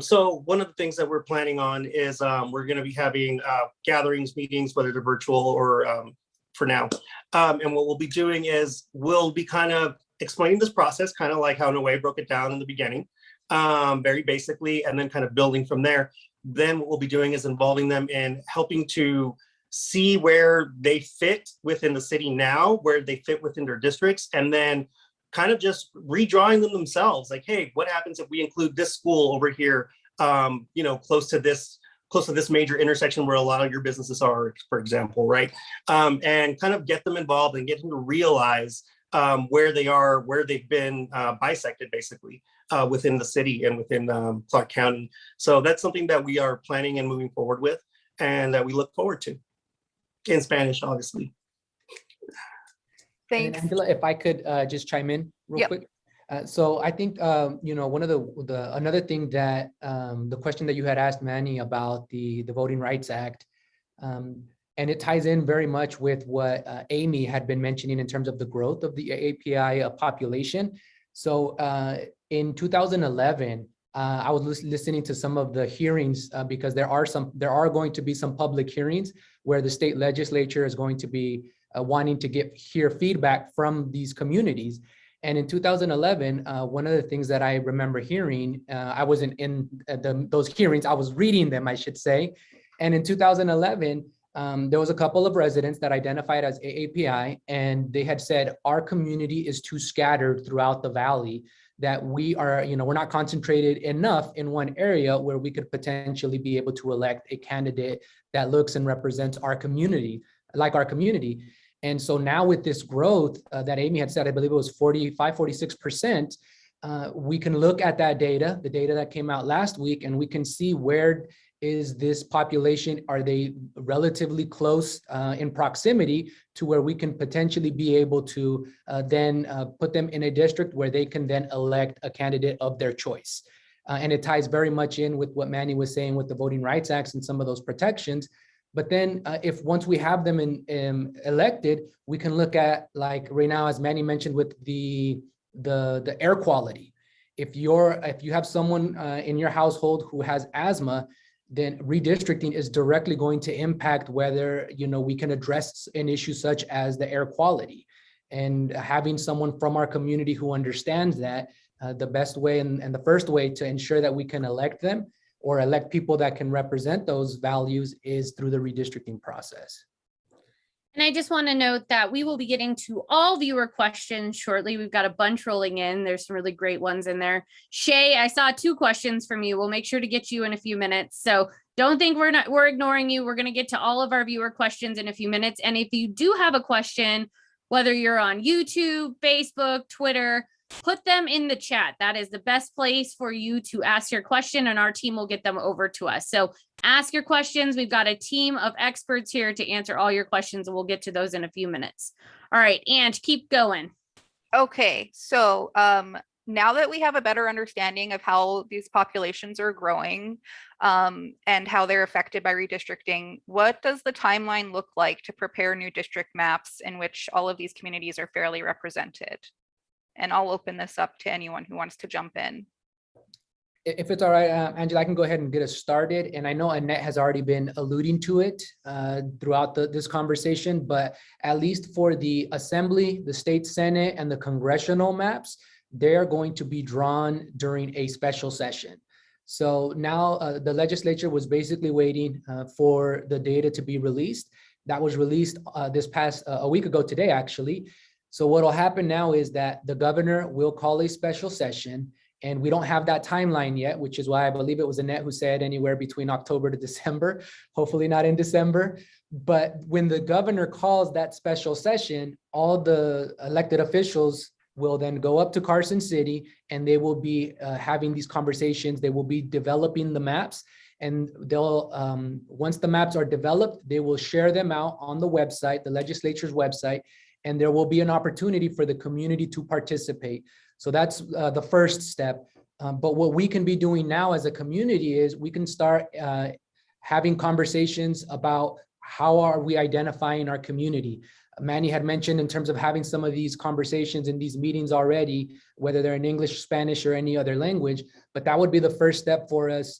So one of the things that we're planning on is we're going to be having gatherings, meetings, whether they're virtual or for now. And what we'll be doing is we'll be kind of explaining this process, kind of like how Noé broke it down in the beginning. Very basically, and then kind of building from there. Then what we'll be doing is involving them in helping to see where they fit within the city now, where they fit within their districts, and then kind of just redrawing them themselves. Like, hey, what happens if we include this school over here, you know, close to this major intersection where a lot of your businesses are, for example, right? And kind of get them involved and get them to realize where they are, where they've been bisected, basically. Within the city and within Clark County. So that's something that we are planning and moving forward with and that we look forward to in Spanish, obviously. Thanks. And Angela, if I could just chime in real quick. So I think, you know, one of another thing that the question that you had asked Manny about the Voting Rights Act, and it ties in very much with what Amy had been mentioning in terms of the growth of the API population. So in 2011, I was listening to some of the hearings because there are going to be some public hearings where the state legislature is going to be wanting to hear feedback from these communities. And in 2011, one of the things that I remember hearing, I wasn't in those hearings, I was reading them, I should say. And in 2011, there was a couple of residents that identified as AAPI, and they had said, our community is too scattered throughout the valley, that we are, you know, we're not concentrated enough in one area where we could potentially be able to elect a candidate that looks and represents our community, like our community. And so now with this growth that Amy had said, I believe it was 46%, we can look at that data, the data that came out last week, and we can see where is this population, are they relatively close in proximity to where we can potentially be able to then put them in a district where they can then elect a candidate of their choice. And it ties very much in with what Manny was saying with the Voting Rights Act and some of those protections. But then if once we have them elected, we can look at, like right now, as Manny mentioned, with the air quality. If you have someone in your household who has asthma, then redistricting is directly going to impact whether, you know, we can address an issue such as the air quality. And having someone from our community who understands that, the best way and the first way to ensure that we can elect them or elect people that can represent those values is through the redistricting process. And I just want to note that we will be getting to all viewer questions shortly. We've got a bunch rolling in. There's some really great ones in there. Shay, I saw 2 questions from you. We'll make sure to get you in a few minutes. So don't think we're ignoring you. We're going to get to all of our viewer questions in a few minutes. And if you do have a question, whether you're on YouTube, Facebook, Twitter, put them in the chat. That is the best place for you to ask your question, and our team will get them over to us. So ask your questions. We've got a team of experts here to answer all your questions, and we'll get to those in a few minutes. All right, Ange, keep going. Okay, so now that we have a better understanding of how these populations are growing and how they're affected by redistricting, what does the timeline look like to prepare new district maps in which all of these communities are fairly represented? And I'll open this up to anyone who wants to jump in. If it's all right, Angela, I can go ahead and get us started. And I know Annette has already been alluding to it throughout this conversation, but at least for the Assembly, the State Senate, and the congressional maps, they're going to be drawn during a special session. So now the legislature was basically waiting for the data to be released. That was released this past a week ago today, actually. So what will happen now is that the governor will call a special session. And we don't have that timeline yet, which is why I believe it was Annette who said anywhere between October to December, hopefully not in December. But when the governor calls that special session, all the elected officials will then go up to Carson City and they will be having these conversations. They will be developing the maps, and they'll, once the maps are developed, they will share them out on the website, the legislature's website, and there will be an opportunity for the community to participate. So that's the first step. But what we can be doing now as a community is we can start having conversations about how are we identifying our community. Manny had mentioned in terms of having some of these conversations in these meetings already, whether they're in English, Spanish, or any other language, but that would be the first step for us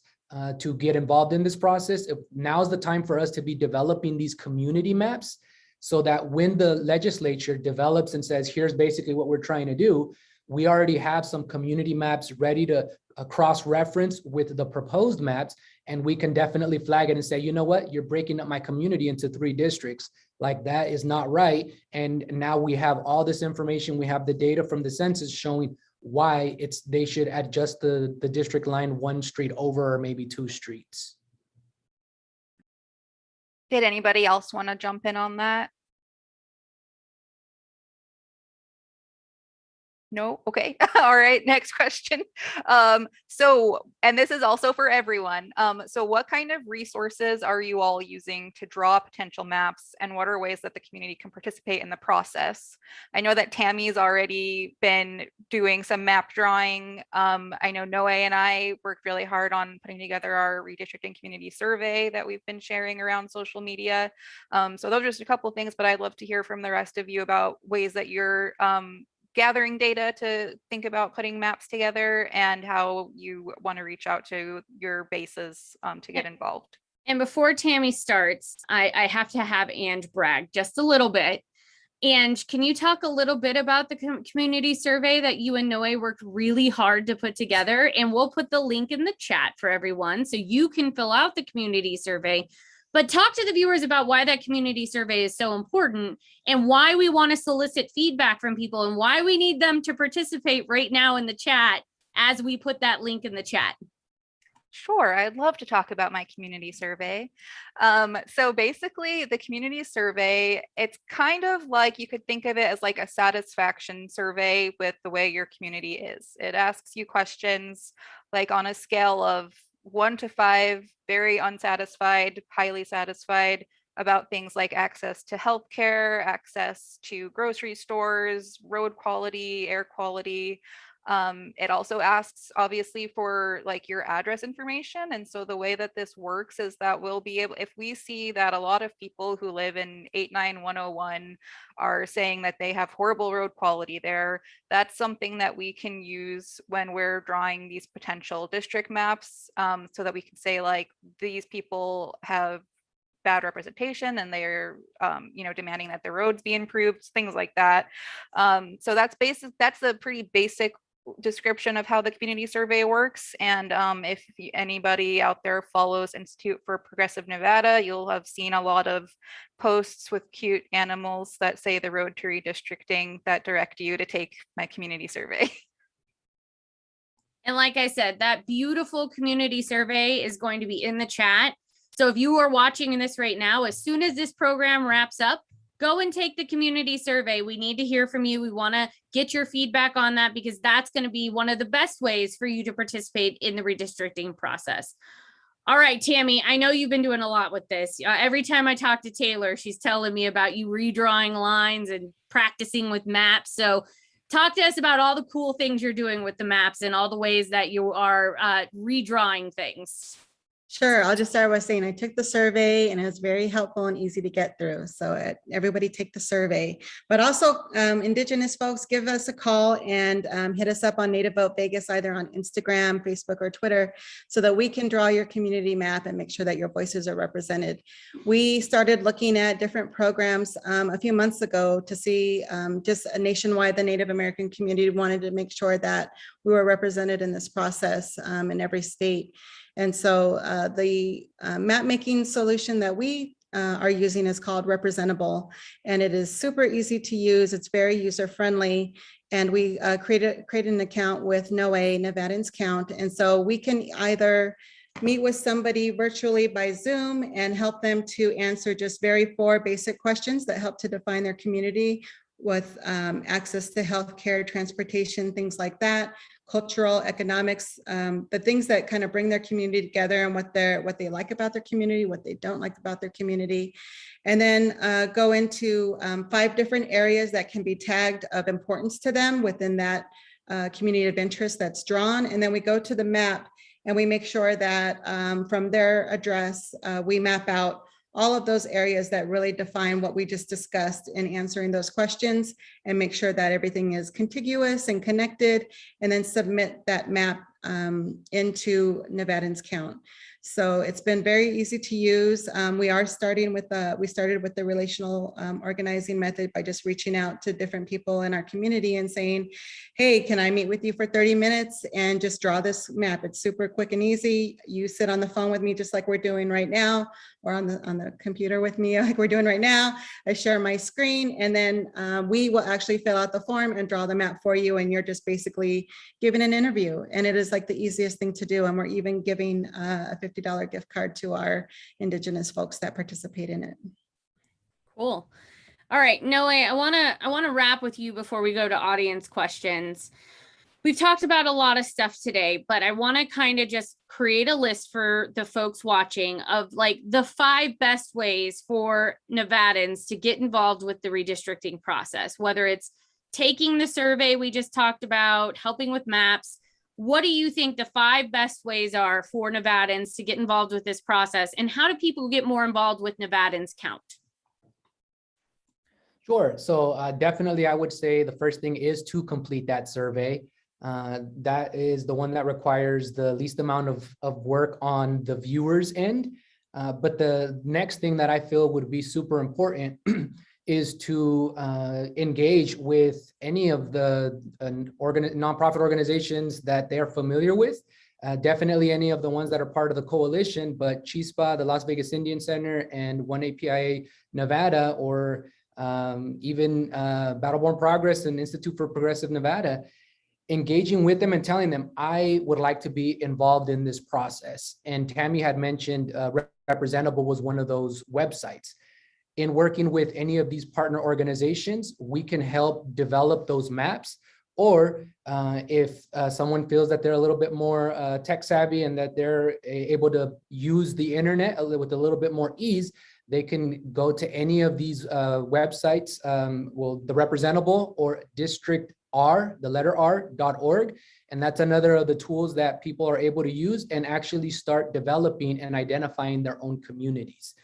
to get involved in this process. Now's the time for us to be developing these community maps so that when the legislature develops and says, here's basically what we're trying to do, we already have some community maps ready to cross-reference with the proposed maps, and we can definitely flag it and say, you know what, you're breaking up my community into 3 districts. Like, that is not right. And now we have all this information. We have the data from the census showing why they should adjust the district line 1 street over or maybe 2 streets. Did anybody else want to jump in on that? No? Okay. All right. Next question. And this is also for everyone. So what kind of resources are you all using to draw potential maps, and what are ways that the community can participate in the process? I know that Tammy's already been doing some map drawing. I know Noe and I worked really hard on putting together our redistricting community survey that we've been sharing around social media. So those are just a couple of things, but I'd love to hear from the rest of you about ways that you're gathering data to think about putting maps together, and how you want to reach out to your bases to get involved. And before Tammy starts, I have to have Ange brag just a little bit. Ange, can you talk a little bit about the community survey that you and Noe worked really hard to put together? And we'll put the link in the chat for everyone so you can fill out the community survey. But talk to the viewers about why that community survey is so important, and why we want to solicit feedback from people, and why we need them to participate right now in the chat as we put that link in the chat. Sure, I'd love to talk about my community survey. So basically, the community survey, it's kind of like, you could think of it as like a satisfaction survey with the way your community is. It asks you questions like on a scale of 1 to 5, very unsatisfied, highly satisfied, about things like access to healthcare, access to grocery stores, road quality, air quality. It also asks, obviously, for like your address information. And so the way that this works is that we'll be able, if we see that a lot of people who live in 89101 are saying that they have horrible road quality there, that's something that we can use when we're drawing these potential district maps, so that we can say, like, these people have bad representation and they're demanding that the roads be improved, things like that. So that's a pretty basic description of how the community survey works. And if anybody out there follows Institute for Progressive Nevada, you'll have seen a lot of posts with cute animals that say the road to redistricting that direct you to take my community survey. And like I said, that beautiful community survey is going to be in the chat. So if you are watching this right now, as soon as this program wraps up, go and take the community survey. We need to hear from you. We want to get your feedback on that, because that's going to be one of the best ways for you to participate in the redistricting process. All right, Tammy, I know you've been doing a lot with this. Every time I talk to Taylor, she's telling me about you redrawing lines and practicing with maps. So talk to us about all the cool things you're doing with the maps and all the ways that you are redrawing things. Sure. I'll just start by saying I took the survey and it was very helpful and easy to get through. So everybody take the survey, but also Indigenous folks, give us a call and hit us up on Native Vote Vegas, either on Instagram, Facebook, or Twitter, so that we can draw your community map and make sure that your voices are represented. We started looking at different programs a few months ago to see just nationwide, the Native American community wanted to make sure that we were represented in this process in every state. And so the map making solution that we are using is called Representable, and it is super easy to use. It's very user friendly, and we created an account with Nevadans Count, and so we can either meet with somebody virtually by Zoom and help them to answer just four basic questions that help to define their community with access to healthcare, transportation, things like that, cultural, economics, the things that kind of bring their community together and what they like about their community, what they don't like about their community. And then go into 5 different areas that can be tagged of importance to them within that community of interest that's drawn. And then we go to the map and we make sure that from their address, we map out all of those areas that really define what we just discussed in answering those questions, and make sure that everything is contiguous and connected, and then submit that map into Nevadans Count. So it's been very easy to use. We started with the relational organizing method by just reaching out to different people in our community and saying, hey, can I meet with you for 30 minutes and just draw this map? It's super quick and easy. You sit on the phone with me just like we're doing right now, or on the computer with me like we're doing right now. I share my screen, and then we will actually fill out the form and draw the map for you, and you're just basically given an interview. And it is like the easiest thing to do, and we're even giving a $50 gift card to our Indigenous folks that participate in it. Cool. All right, Noe, I wanna wrap with you before we go to audience questions. We've talked about a lot of stuff today, but I want to kind of just create a list for the folks watching of like the 5 best ways for Nevadans to get involved with the redistricting process, whether it's taking the survey we just talked about, helping with maps. What do you think the 5 best ways are for Nevadans to get involved with this process, and how do people get more involved with Nevadans Count? Sure. So definitely, I would say the first thing is to complete that survey. That is the one that requires the least amount of work on the viewer's end. But the next thing that I feel would be super important is to engage with any of the nonprofit organizations that they're familiar with. Definitely any of the ones that are part of the coalition, but CHISPA, the Las Vegas Indian Center, and 1APIA Nevada, or even Battleborn Progress and Institute for Progressive Nevada, engaging with them and telling them, I would like to be involved in this process. And Tammy had mentioned Representable was one of those websites. In working with any of these partner organizations, we can help develop those maps. Or if someone feels that they're a little bit more tech savvy and that they're able to use the internet with a little bit more ease, they can go to any of these websites, the Representable or District R, the letter R.org. And that's another of the tools that people are able to use and actually start developing and identifying their own communities.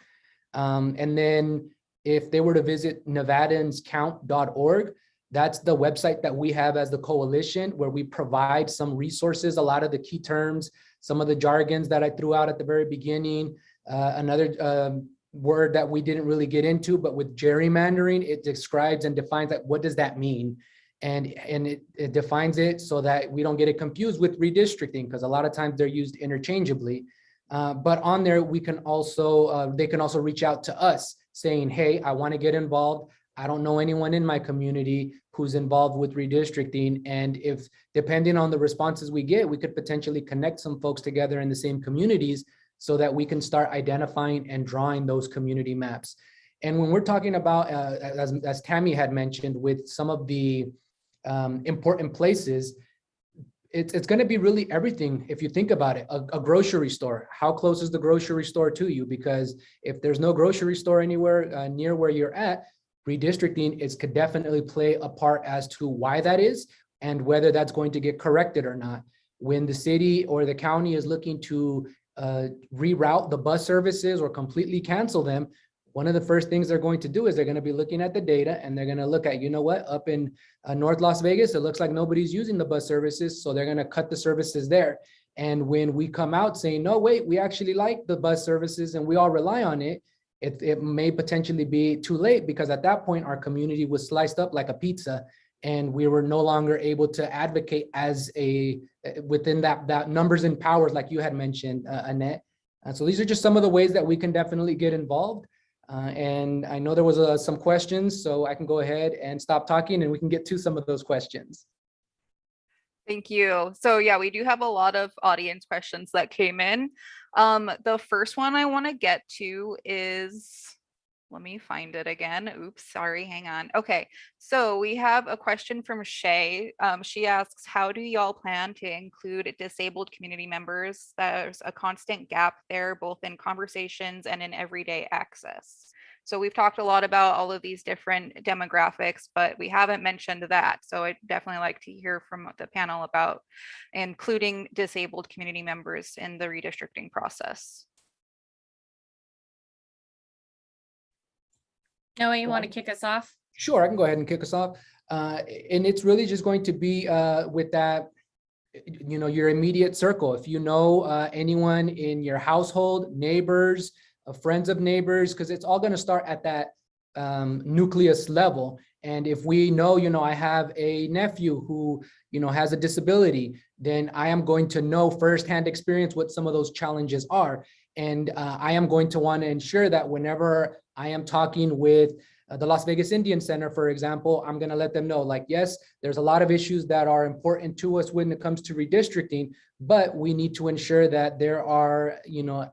And then if they were to visit nevadanscount.org, that's the website that we have as the coalition, where we provide some resources, a lot of the key terms, some of the jargons that I threw out at the very beginning, another word that we didn't really get into, but with gerrymandering, it describes and defines that, what does that mean? And it defines it so that we don't get it confused with redistricting, because a lot of times they're used interchangeably. But on there, we can also, they can also reach out to us saying, hey, I want to get involved. I don't know anyone in my community who's involved with redistricting. And if, depending on the responses we get, we could potentially connect some folks together in the same communities so that we can start identifying and drawing those community maps. And when we're talking about, as Tammy had mentioned, with some of the important places, it's going to be really everything. If you think about it, a grocery store, how close is the grocery store to you? Because if there's no grocery store anywhere near where you're at, redistricting could definitely play a part as to why that is and whether that's going to get corrected or not. When the city or the county is looking to reroute the bus services or completely cancel them, one of the first things they're going to do is they're going to be looking at the data, and they're going to look at, you know what, up in North Las Vegas, it looks like nobody's using the bus services, so they're going to cut the services there. And when we come out saying, no, wait, we actually like the bus services and we all rely on it, it may potentially be too late, because at that point, our community was sliced up like a pizza, and we were no longer able to advocate as within that numbers and powers, like you had mentioned, Annette. And so these are just some of the ways that we can definitely get involved. And I know there was some questions, so I can go ahead and stop talking and we can get to some of those questions. Thank you. So yeah, we do have a lot of audience questions that came in. The first one I want to get to is, let me find it again. Oops, sorry, hang on. Okay, so we have a question from Shay. She asks, how do y'all plan to include disabled community members? There's a constant gap there, both in conversations and in everyday access. So we've talked a lot about all of these different demographics, but we haven't mentioned that. So I'd definitely like to hear from the panel about including disabled community members in the redistricting process. Noah, you want to kick us off? Sure, I can go ahead and kick us off. And it's really just going to be with that, you know, your immediate circle. If you know anyone in your household, neighbors, friends of neighbors, because it's all going to start at that nucleus level. And if we know, you know, I have a nephew who, you know, has a disability, then I am going to know firsthand experience what some of those challenges are. And I am going to want to ensure that whenever I am talking with the Las Vegas Indian Center, for example, I'm going to let them know, like, yes, there's a lot of issues that are important to us when it comes to redistricting, but we need to ensure that there are, you know,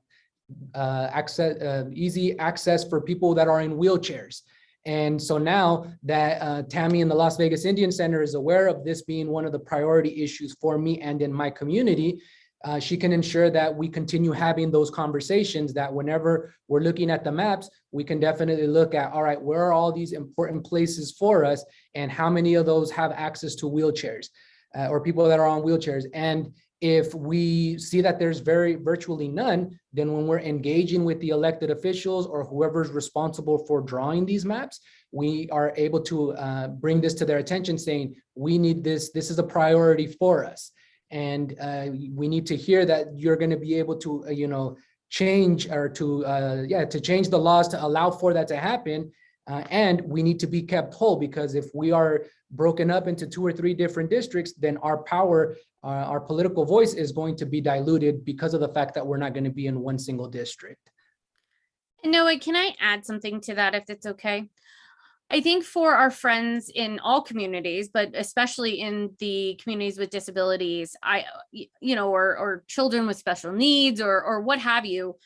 easy access for people that are in wheelchairs. And so now that Tammy in the Las Vegas Indian Center is aware of this being one of the priority issues for me and in my community, she can ensure that we continue having those conversations, that whenever we're looking at the maps, we can definitely look at, all right, where are all these important places for us and how many of those have access to wheelchairs or people that are on wheelchairs. And if we see that there's virtually none, then when we're engaging with the elected officials or whoever's responsible for drawing these maps, we are able to bring this to their attention saying, we need this, this is a priority for us. And we need to hear that you're going to be able to, you know, change or to change the laws to allow for that to happen. And we need to be kept whole, because if we are broken up into 2 or 3 different districts, then our power, our political voice is going to be diluted because of the fact that we're not going to be in one single district. And Noah, can I add something to that if it's okay? I think for our friends in all communities, but especially in the communities with disabilities, or children with special needs or what have you,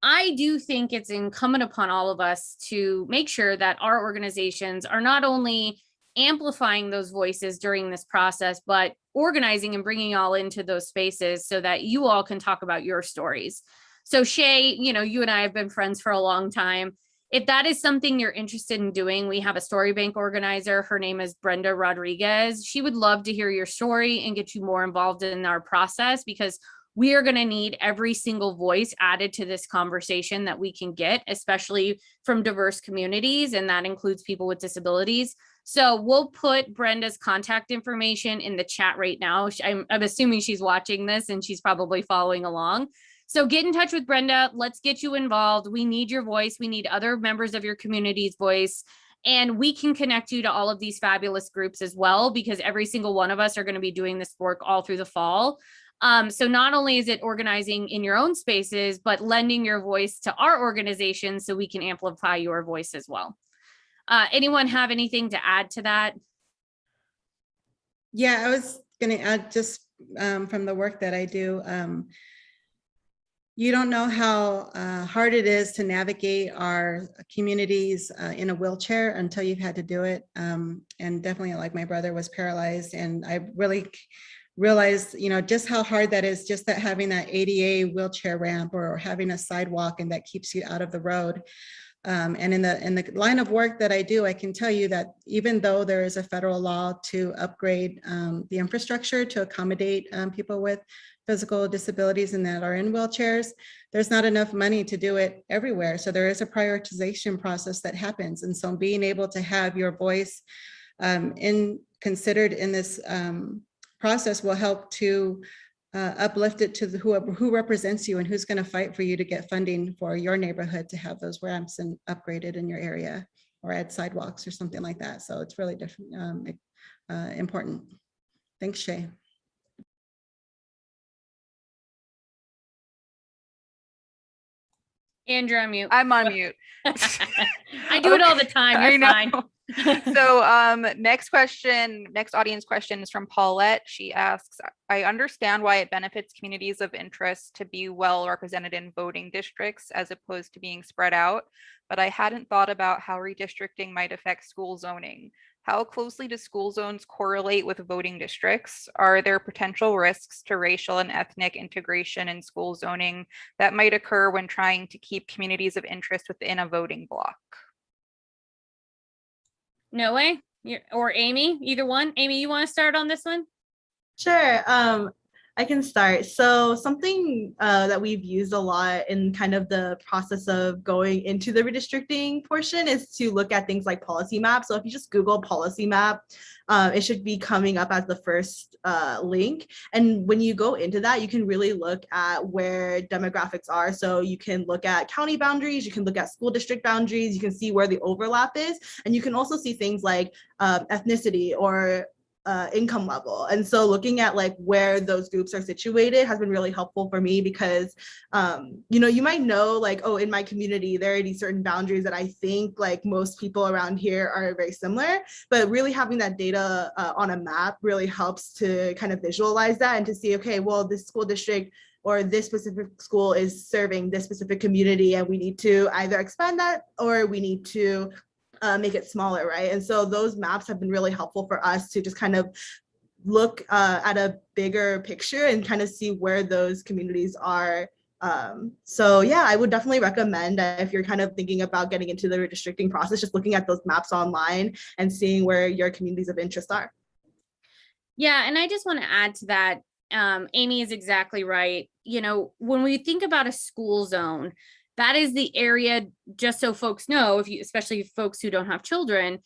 I do think it's incumbent upon all of us to make sure that our organizations are not only amplifying those voices during this process, but organizing and bringing all into those spaces so that you all can talk about your stories. So Shay, you know, you and I have been friends for a long time. If that is something you're interested in doing, we have a story bank organizer. Her name is Brenda Rodriguez. She would love to hear your story and get you more involved in our process, because we are going to need every single voice added to this conversation that we can get, especially from diverse communities, and that includes people with disabilities. So we'll put Brenda's contact information in the chat right now. I'm assuming she's watching this and she's probably following along. So get in touch with Brenda. Let's get you involved. We need your voice. We need other members of your community's voice. And we can connect you to all of these fabulous groups as well, because every single one of us are going to be doing this work all through the fall. So not only is it organizing in your own spaces, but lending your voice to our organization so we can amplify your voice as well. Anyone have anything to add to that? Yeah, I was going to add just from the work that I do. You don't know how hard it is to navigate our communities in a wheelchair until you've had to do it. And definitely, like, my brother was paralyzed, and I really realized, you know, just how hard that is, just that having that ADA wheelchair ramp or having a sidewalk and that keeps you out of the road. And in the line of work that I do, I can tell you that even though there is a federal law to upgrade the infrastructure to accommodate people with physical disabilities and that are in wheelchairs, there's not enough money to do it everywhere. So there is a prioritization process that happens. And so being able to have your voice considered in this process will help to uplift it to who represents you and who's going to fight for you to get funding for your neighborhood to have those ramps and upgraded in your area or add sidewalks or something like that. So it's really different, important. Thanks, Shay. Andrew, I'm mute. I'm on mute. I do it all the time. I You're know. fine. So next audience question is from Paulette. She asks, I understand why it benefits communities of interest to be well represented in voting districts as opposed to being spread out, but I hadn't thought about how redistricting might affect school zoning. How closely do school zones correlate with voting districts? Are there potential risks to racial and ethnic integration in school zoning that might occur when trying to keep communities of interest within a voting block? No way. Or Amy, either one. Amy, you want to start on this one? Sure. I can start. So something that we've used a lot in kind of the process of going into the redistricting portion is to look at things like policy map. So if you just Google policy map, it should be coming up as the first link. And when you go into that, you can really look at where demographics are. So you can look at county boundaries, you can look at school district boundaries, you can see where the overlap is. And you can also see things like ethnicity or income level. And so looking at like where those groups are situated has been really helpful for me because, you might know like, oh, in my community, there are these certain boundaries that I think like most people around here are very similar, but really having that data on a map really helps to kind of visualize that and to see, okay, well, this school district or this specific school is serving this specific community and we need to either expand that or we need to make it smaller, right? And so those maps have been really helpful for us to just kind of look at a bigger picture and kind of see where those communities are. So yeah, I would definitely recommend that if you're kind of thinking about getting into the redistricting process, just looking at those maps online and seeing where your communities of interest are. Yeah, and I just want to add to that. Amy is exactly right. When we think about a school zone, that is the area, just so folks know, especially folks who don't have children,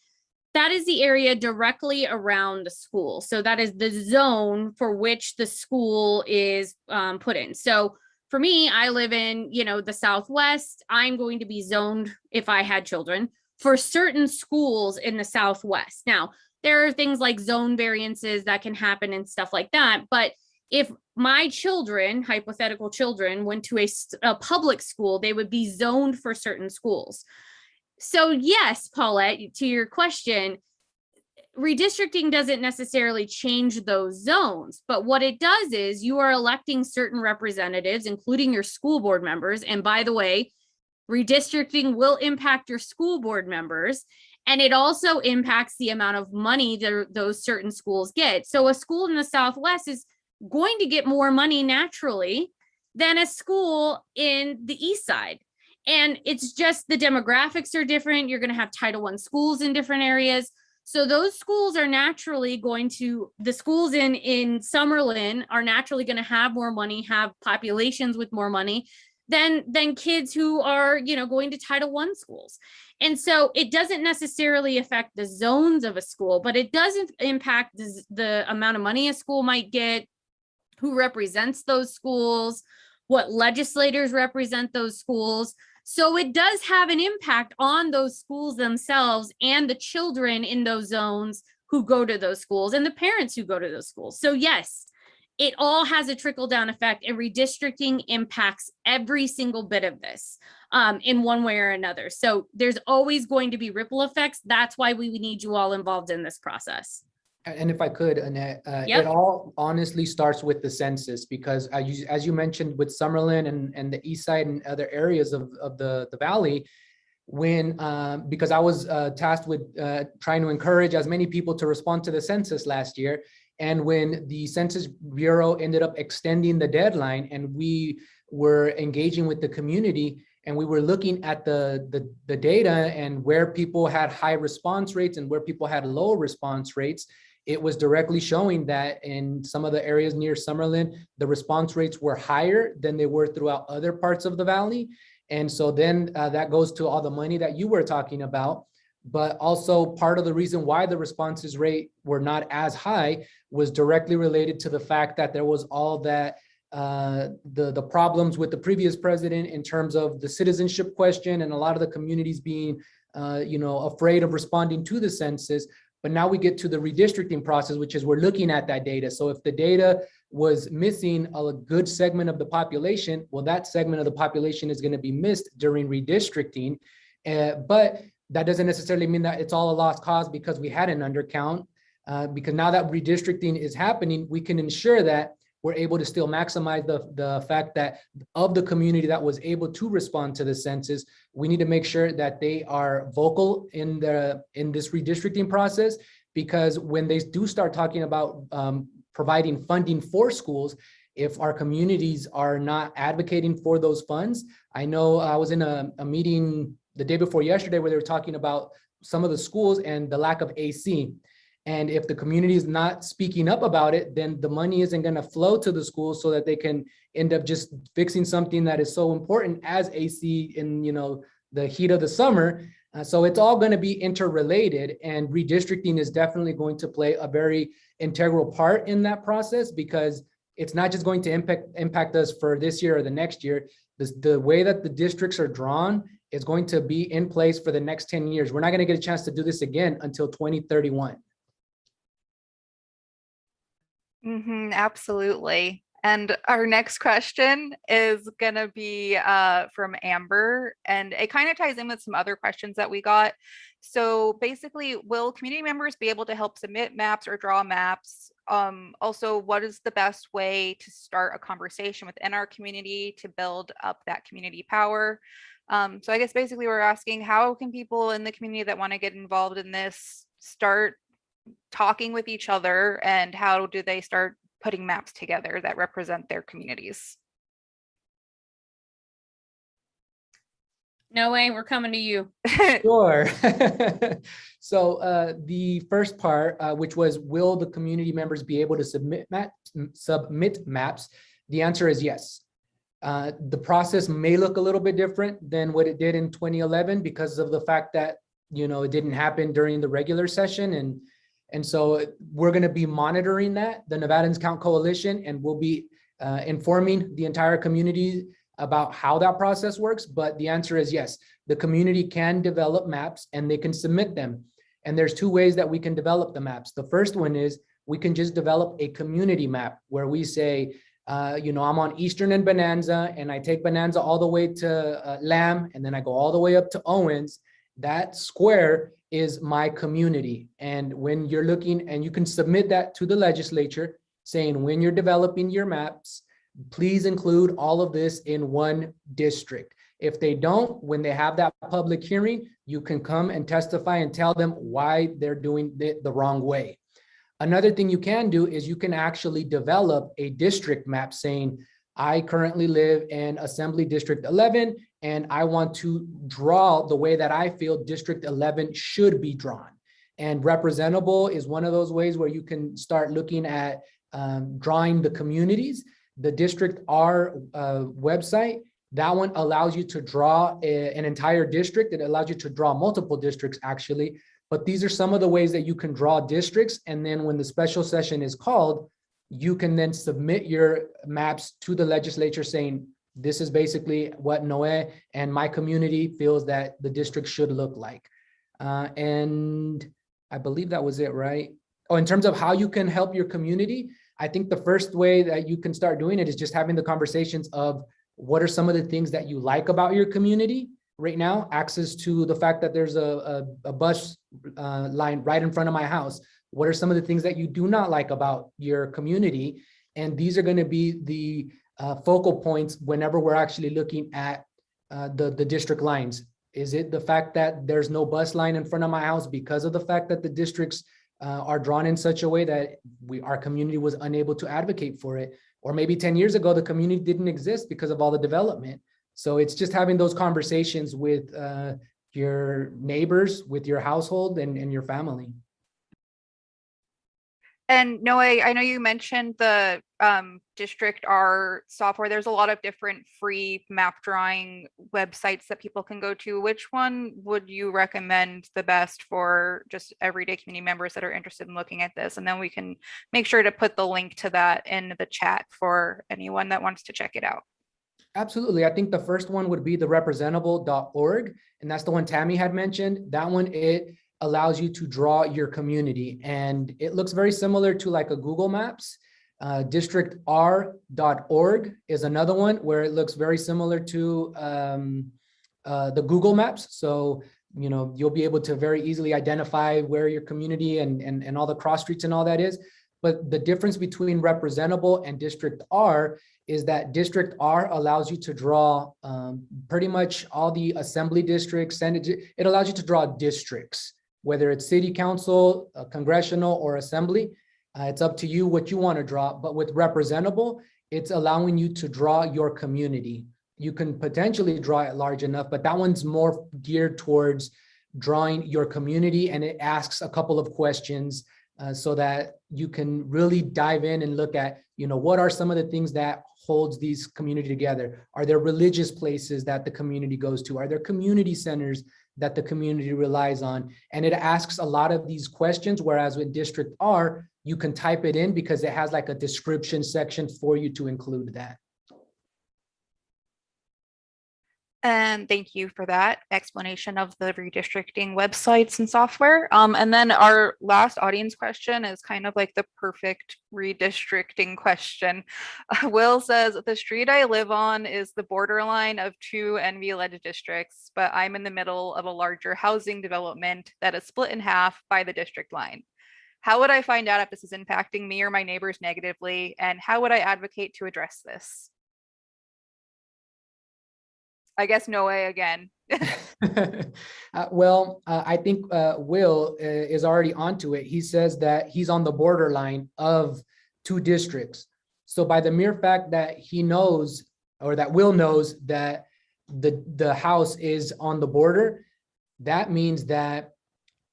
that is the area directly around the school. So that is the zone for which the school is put in. So for me, I live in, the Southwest. I'm going to be zoned, if I had children, for certain schools in the Southwest. Now, there are things like zone variances that can happen and stuff like that. But if my children, hypothetical children, went to a public school, they would be zoned for certain schools. So yes, Paulette, to your question, redistricting doesn't necessarily change those zones, but what it does is you are electing certain representatives, including your school board members. And by the way, redistricting will impact your school board members. And it also impacts the amount of money that those certain schools get. So a school in the Southwest is going to get more money naturally than a school in the East Side. And it's just the demographics are different. You're going to have Title I schools in different areas. So those schools are naturally the schools in Summerlin are naturally going to have more money, have populations with more money than kids who are, going to Title I schools. And so it doesn't necessarily affect the zones of a school, but it doesn't impact the amount of money a school might get, who represents those schools, what legislators represent those schools. So it does have an impact on those schools themselves and the children in those zones who go to those schools and the parents who go to those schools. So yes, it all has a trickle-down effect, and redistricting impacts every single bit of this in one way or another. So there's always going to be ripple effects. That's why we need you all involved in this process. And if I could, Annette, Yep. It all honestly starts with the census, because as you mentioned with Summerlin and the East Side and other areas of the Valley, because I was tasked with trying to encourage as many people to respond to the census last year. And when the Census Bureau ended up extending the deadline and we were engaging with the community, and we were looking at the data and where people had high response rates and where people had low response rates, it was directly showing that in some of the areas near Summerlin, the response rates were higher than they were throughout other parts of the valley. And so then that goes to all the money that you were talking about. But also part of the reason why the responses rate were not as high was directly related to the fact that there was all that the problems with the previous president in terms of the citizenship question and a lot of the communities being afraid of responding to the census. But now we get to the redistricting process, which is we're looking at that data. So if the data was missing a good segment of the population, well, that segment of the population is going to be missed during redistricting. But that doesn't necessarily mean that it's all a lost cause because we had an undercount. Because now that redistricting is happening, we can ensure that we're able to still maximize the fact that of the community that was able to respond to the census, we need to make sure that they are vocal in this redistricting process, because when they do start talking about providing funding for schools, if our communities are not advocating for those funds. I know I was in a meeting the day before yesterday where they were talking about some of the schools and the lack of AC. And if the community is not speaking up about it, then the money isn't going to flow to the schools so that they can end up just fixing something that is so important as AC in the heat of the summer. So it's all going to be interrelated, and redistricting is definitely going to play a very integral part in that process, because it's not just going to impact us for this year or the next year. The way that the districts are drawn is going to be in place for the next 10 years. We're not going to get a chance to do this again until 2031. Absolutely. And our next question is going to be from Amber, and it kind of ties in with some other questions that we got. So basically, will community members be able to help submit maps or draw maps? Also, what is the best way to start a conversation within our community to build up that community power? So I guess basically we're asking, how can people in the community that want to get involved in this start talking with each other, and how do they start putting maps together that represent their communities? No way, we're coming to you. Sure. So the first part, which was, will the community members be able to submit maps? The answer is yes. The process may look a little bit different than what it did in 2011 because of the fact that it didn't happen during the regular session, and so we're going to be monitoring that, the Nevadans Count Coalition, and we'll be informing the entire community about how that process works. But the answer is yes, the community can develop maps and they can submit them. And there's two ways that we can develop the maps. The first one is we can just develop a community map where we say, I'm on Eastern and Bonanza, and I take Bonanza all the way to Lamb, and then I go all the way up to Owens. That square is my community. And when you're looking, and you can submit that to the legislature saying, when you're developing your maps, please include all of this in one district. If they don't, when they have that public hearing, you can come and testify and tell them why they're doing it the wrong way. Another thing you can do is you can actually develop a district map saying, I currently live in Assembly District 11, and I want to draw the way that I feel District 11 should be drawn. And representable is one of those ways where you can start looking at drawing the communities. The District R website, that one allows you to draw an entire district. It allows you to draw multiple districts, actually. But these are some of the ways that you can draw districts. And then when the special session is called, you can then submit your maps to the legislature saying, this is basically what Noe and my community feels that the district should look like. And I believe that was it, right? Oh, in terms of how you can help your community, I think the first way that you can start doing it is just having the conversations of what are some of the things that you like about your community right now. Access to the fact that there's a bus line right in front of my house. What are some of the things that you do not like about your community? And these are going to be the focal points whenever we're actually looking at the district lines. Is it the fact that there's no bus line in front of my house because of the fact that the districts are drawn in such a way that our community was unable to advocate for it? Or maybe 10 years ago, the community didn't exist because of all the development. So it's just having those conversations with your neighbors, with your household and your family. And Noe, I know you mentioned the District R software. There's a lot of different free map drawing websites that people can go to. Which one would you recommend the best for just everyday community members that are interested in looking at this? And then we can make sure to put the link to that in the chat for anyone that wants to check it out. Absolutely. I think the first one would be the representable.org. And that's the one Tammy had mentioned. That one, it allows you to draw your community. And it looks very similar to like a Google Maps. Districtr.org is another one where it looks very similar to the Google Maps. So, you know, you'll be able to very easily identify where your community and all the cross streets and all that is. But the difference between representable and District R is that District R allows you to draw pretty much all the assembly districts, Senate. It allows you to draw districts, whether it's city council, congressional, or assembly. It's up to you what you want to draw. But with representable, it's allowing you to draw your community. You can potentially draw it large enough, but that one's more geared towards drawing your community, and it asks a couple of questions so that you can really dive in and look at, you know, what are some of the things that holds these community together? Are there religious places that the community goes to? Are there community centers that the community relies on? And it asks a lot of these questions, whereas with District R, you can type it in because it has like a description section for you to include that. And thank you for that explanation of the redistricting websites and software. And then our last audience question is kind of like the perfect redistricting question. Will says, the street I live on is the borderline of two NV-led districts, but I'm in the middle of a larger housing development that is split in half by the district line. How would I find out if this is impacting me or my neighbors negatively? And how would I advocate to address this? I guess no way again. I think Will is already onto it. He says that he's on the borderline of two districts. So by the mere fact that he knows, or that Will knows, that the house is on the border, that means that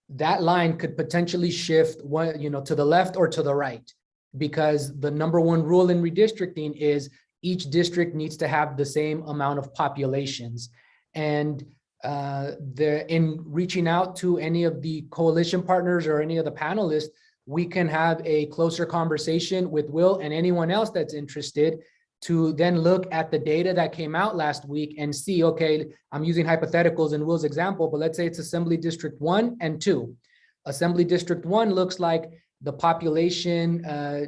that line could potentially shift one, you know, to the left or to the right, because the number one rule in redistricting is each district needs to have the same amount of populations. And in reaching out to any of the coalition partners or any of the panelists, we can have a closer conversation with Will and anyone else that's interested to then look at the data that came out last week and see, okay, I'm using hypotheticals in Will's example, but let's say it's Assembly District 1 and 2. Assembly District 1 looks like the population,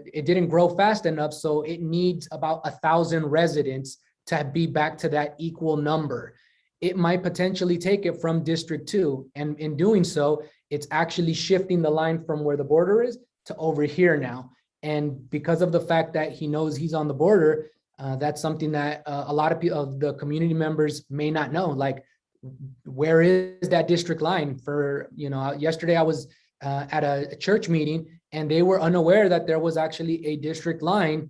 it didn't grow fast enough, so it needs about 1,000 residents to be back to that equal number. It might potentially take it from District 2, and in doing so, it's actually shifting the line from where the border is to over here now. And because of the fact that he knows he's on the border, that's something that a lot of people, of the community members, may not know. Like, where is that district line? For, you know, yesterday I was at a church meeting, and they were unaware that there was actually a district line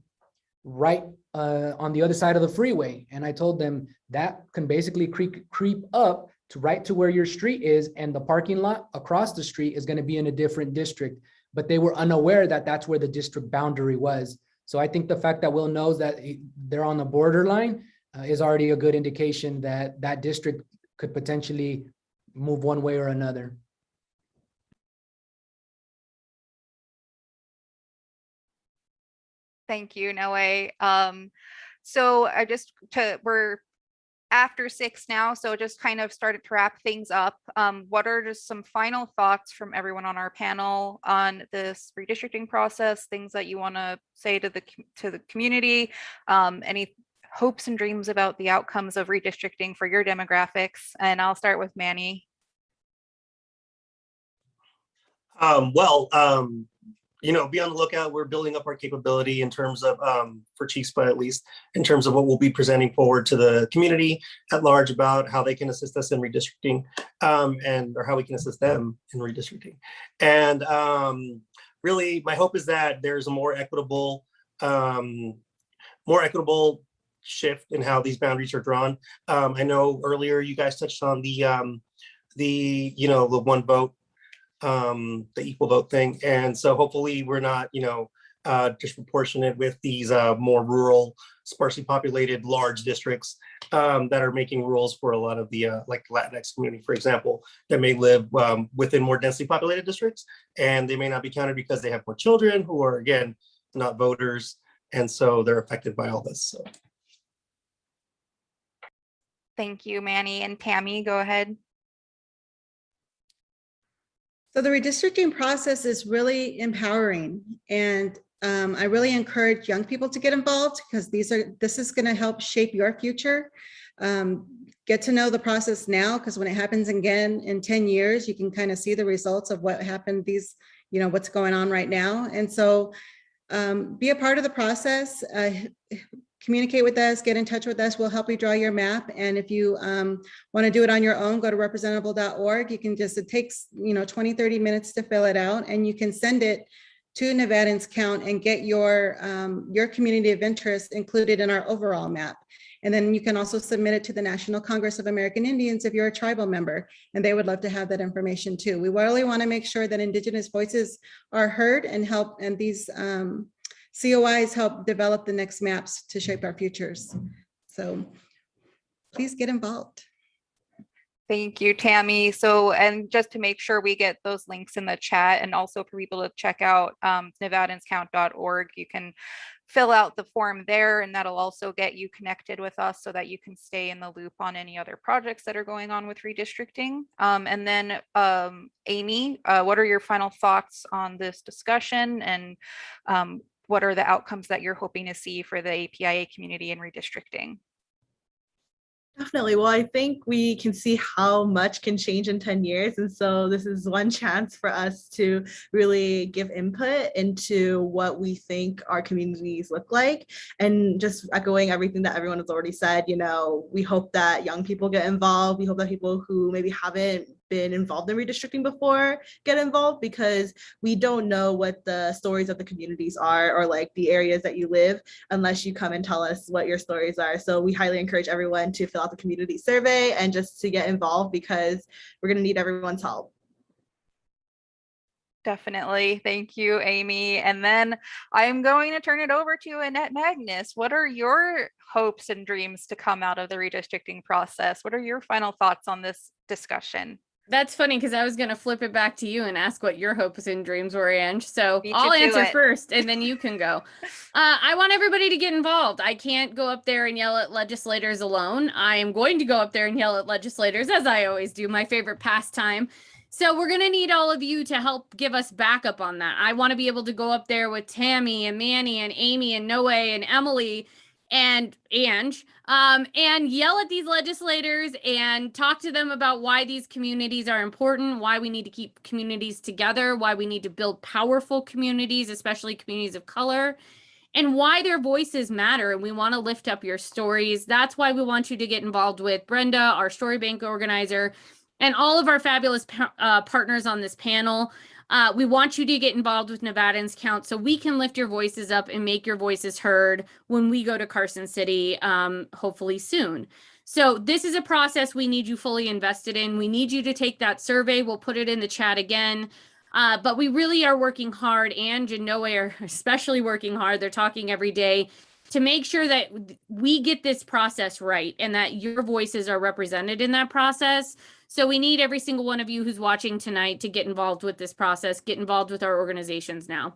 right on the other side of the freeway. And I told them that can basically creep up to right to where your street is, and the parking lot across the street is going to be in a different district. But they were unaware that that's where the district boundary was. So I think the fact that Will knows that they're on the borderline is already a good indication that that district could potentially move one way or another. Thank you, Noe. So we're after 6 now, so just kind of started to wrap things up. What are just some final thoughts from everyone on our panel on this redistricting process? Things that you want to say to the community? Any hopes and dreams about the outcomes of redistricting for your demographics? And I'll start with Manny. You know, be on the lookout. We're building up our capability in terms of, for CHISPA at least, in terms of what we'll be presenting forward to the community at large about how they can assist us in redistricting, or how we can assist them in redistricting. And really, my hope is that there's a more equitable shift in how these boundaries are drawn. I know earlier you guys touched on the one vote, the equal vote thing. And so hopefully we're not, disproportionate with these more rural, sparsely populated, large districts that are making rules for a lot of the like Latinx community, for example, that may live within more densely populated districts, and they may not be counted because they have more children who are, again, not voters, and so they're affected by all this. So. Thank you, Manny. And Tammy, go ahead. So the redistricting process is really empowering, and I really encourage young people to get involved because this is going to help shape your future. Get to know the process now, because when it happens again in 10 years, you can kind of see the results of what happened, what's going on right now. And so be a part of the process. Communicate with us, get in touch with us. We'll help you draw your map. And if you want to do it on your own, go to representable.org. You can it takes 20, 30 minutes to fill it out, and you can send it to Nevadans Count and get your community of interest included in our overall map. And then you can also submit it to the National Congress of American Indians if you're a tribal member, and they would love to have that information too. We really want to make sure that Indigenous voices are heard and help, and these COIs help develop the next maps to shape our futures. So please get involved. Thank you, Tammy. So, and just to make sure we get those links in the chat, and also for people to check out nevadanscount.org, you can fill out the form there, and that'll also get you connected with us so that you can stay in the loop on any other projects that are going on with redistricting. And then Amy, what are your final thoughts on this discussion, and what are the outcomes that you're hoping to see for the APIA community in redistricting? Definitely. Well, I think we can see how much can change in 10 years. And so this is one chance for us to really give input into what we think our communities look like. And just echoing everything that everyone has already said, we hope that young people get involved. We hope that people who maybe haven't been involved in redistricting before get involved, because we don't know what the stories of the communities are, or like the areas that you live, unless you come and tell us what your stories are. So we highly encourage everyone to fill out the community survey and just to get involved, because we're going to need everyone's help. Definitely. Thank you, Amy. And then I'm going to turn it over to Annette Magnus. What are your hopes and dreams to come out of the redistricting process? What are your final thoughts on this discussion? That's funny, because I was going to flip it back to you and ask what your hopes and dreams were, Ange. So I'll answer first, and then you can go. I want everybody to get involved. I can't go up there and yell at legislators alone. I am going to go up there and yell at legislators, as I always do, my favorite pastime. So we're going to need all of you to help give us backup on that. I want to be able to go up there with Tammy and Manny and Amy and Noe and Emily and Ange, and yell at these legislators and talk to them about why these communities are important, why we need to keep communities together, why we need to build powerful communities, especially communities of color, and why their voices matter. And we want to lift up your stories. That's why we want you to get involved with Brenda, our Story Bank organizer, and all of our fabulous partners on this panel. We want you to get involved with Nevadans Count so we can lift your voices up and make your voices heard when we go to Carson City, hopefully soon. So this is a process we need you fully invested in. We need you to take that survey. We'll put it in the chat again. But we really are working hard. Ange and Noe are especially working hard. They're talking every day to make sure that we get this process right and that your voices are represented in that process. So we need every single one of you who's watching tonight to get involved with this process, get involved with our organizations now.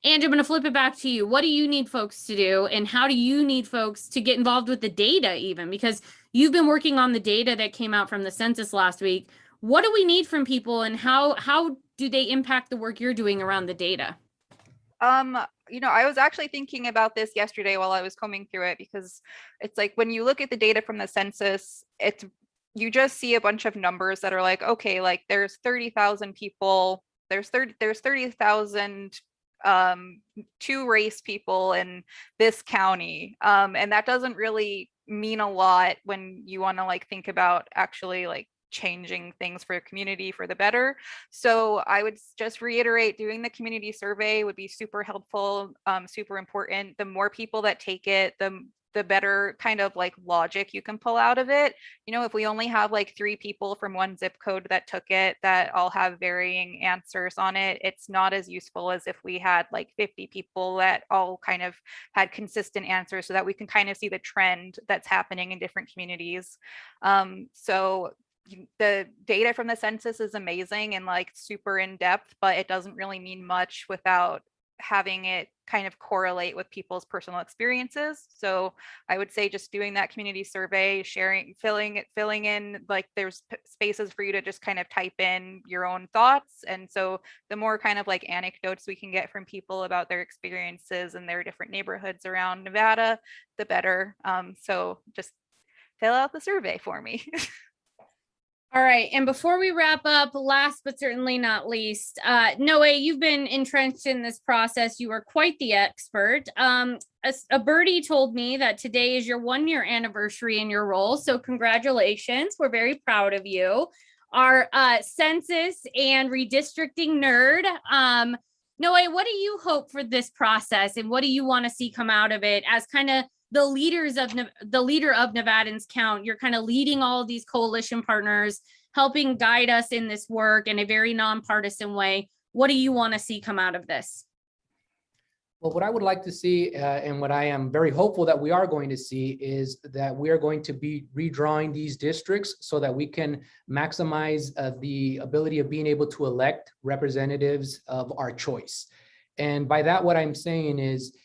And I'm going to flip it back to you. What do you need folks to do? And how do you need folks to get involved with the data even? Because you've been working on the data that came out from the census last week. What do we need from people, and how do they impact the work you're doing around the data? I was actually thinking about this yesterday while I was combing through it, because it's like when you look at the data from the census, you just see a bunch of numbers that are like, okay, like there's 30,000 people, there's 30,000 two-race people in this county, and that doesn't really mean a lot when you want to like think about actually like changing things for a community for the better. So I would just reiterate, doing the community survey would be super helpful, super important. The more people that take it, the better kind of like logic you can pull out of it. You know, if we only have like 3 people from one zip code that took it, that all have varying answers on it, it's not as useful as if we had like 50 people that all kind of had consistent answers, so that we can kind of see the trend that's happening in different communities. So the data from the census is amazing and like super in depth, but it doesn't really mean much without having it kind of correlate with people's personal experiences. So I would say just doing that community survey, sharing, filling in, like there's spaces for you to just kind of type in your own thoughts. And so the more kind of like anecdotes we can get from people about their experiences and their different neighborhoods around Nevada, the better. So just fill out the survey for me. All right. And before we wrap up, last but certainly not least, Noe, you've been entrenched in this process. You are quite the expert. A birdie told me that today is your 1-year anniversary in your role. So congratulations. We're very proud of you. Our census and redistricting nerd. Noe, what do you hope for this process and what do you want to see come out of it as kind of the leader of Nevadans Count? You're kind of leading all of these coalition partners, helping guide us in this work in a very nonpartisan way. What do you want to see come out of this? Well, what I would like to see, and what I am very hopeful that we are going to see, is that we are going to be redrawing these districts so that we can maximize the ability of being able to elect representatives of our choice. And by that, what I'm saying is,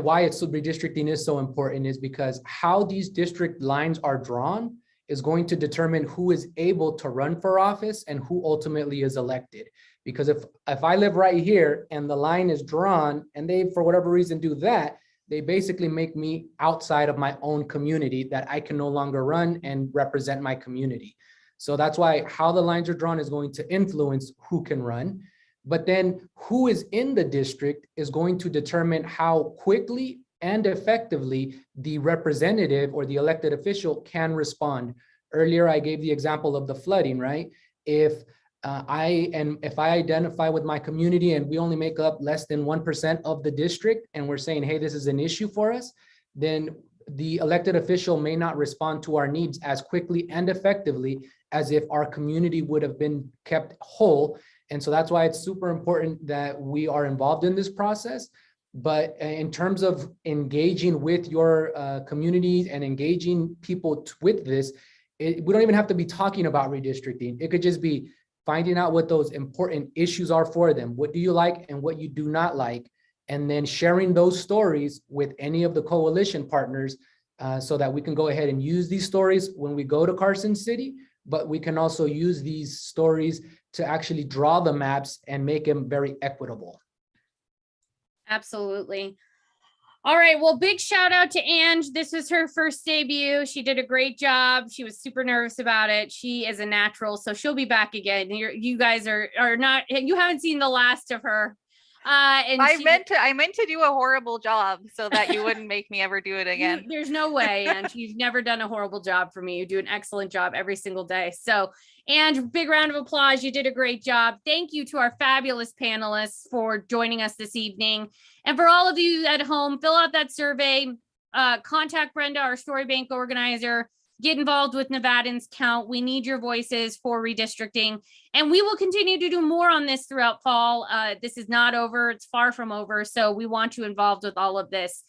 why redistricting is so important is because how these district lines are drawn is going to determine who is able to run for office and who ultimately is elected. Because if I live right here and the line is drawn and they, for whatever reason, do that, they basically make me outside of my own community, that I can no longer run and represent my community. So that's why how the lines are drawn is going to influence who can run. But then who is in the district is going to determine how quickly and effectively the representative or the elected official can respond. Earlier, I gave the example of the flooding, right? If I identify with my community and we only make up less than 1% of the district and we're saying, hey, this is an issue for us, then the elected official may not respond to our needs as quickly and effectively as if our community would have been kept whole. And so that's why it's super important that we are involved in this process. But in terms of engaging with your communities and engaging people with this, we don't even have to be talking about redistricting. It could just be finding out what those important issues are for them. What do you like and what you do not like? And then sharing those stories with any of the coalition partners so that we can go ahead and use these stories when we go to Carson City, but we can also use these stories to actually draw the maps and make them very equitable. Absolutely. All right. Well, big shout out to Ange. This was her first debut. She did a great job. She was super nervous about it. She is a natural, so she'll be back again. You guys are not, you haven't seen the last of her. And I meant to do a horrible job so that you wouldn't make me ever do it again. There's no way, and you've never done a horrible job for me. You do an excellent job every single day. So, and big round of applause. You did a great job. Thank you to our fabulous panelists for joining us this evening. And for all of you at home, fill out that survey, contact Brenda, our story bank organizer. Get involved with Nevadans Count. We need your voices for redistricting. And we will continue to do more on this throughout fall. This is not over. It's far from over. So we want you involved with all of this.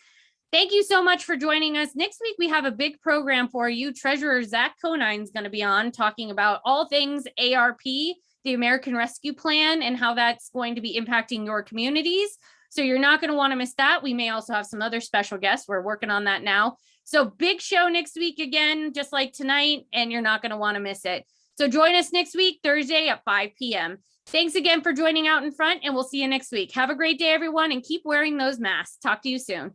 Thank you so much for joining us. Next week, we have a big program for you. Treasurer Zach Conine is going to be on talking about all things ARP, the American Rescue Plan, and how that's going to be impacting your communities. So you're not going to want to miss that. We may also have some other special guests. We're working on that now. So big show next week again, just like tonight, and you're not going to want to miss it. So join us next week, Thursday at 5 p.m. Thanks again for joining out in front, and we'll see you next week. Have a great day, everyone, and keep wearing those masks. Talk to you soon.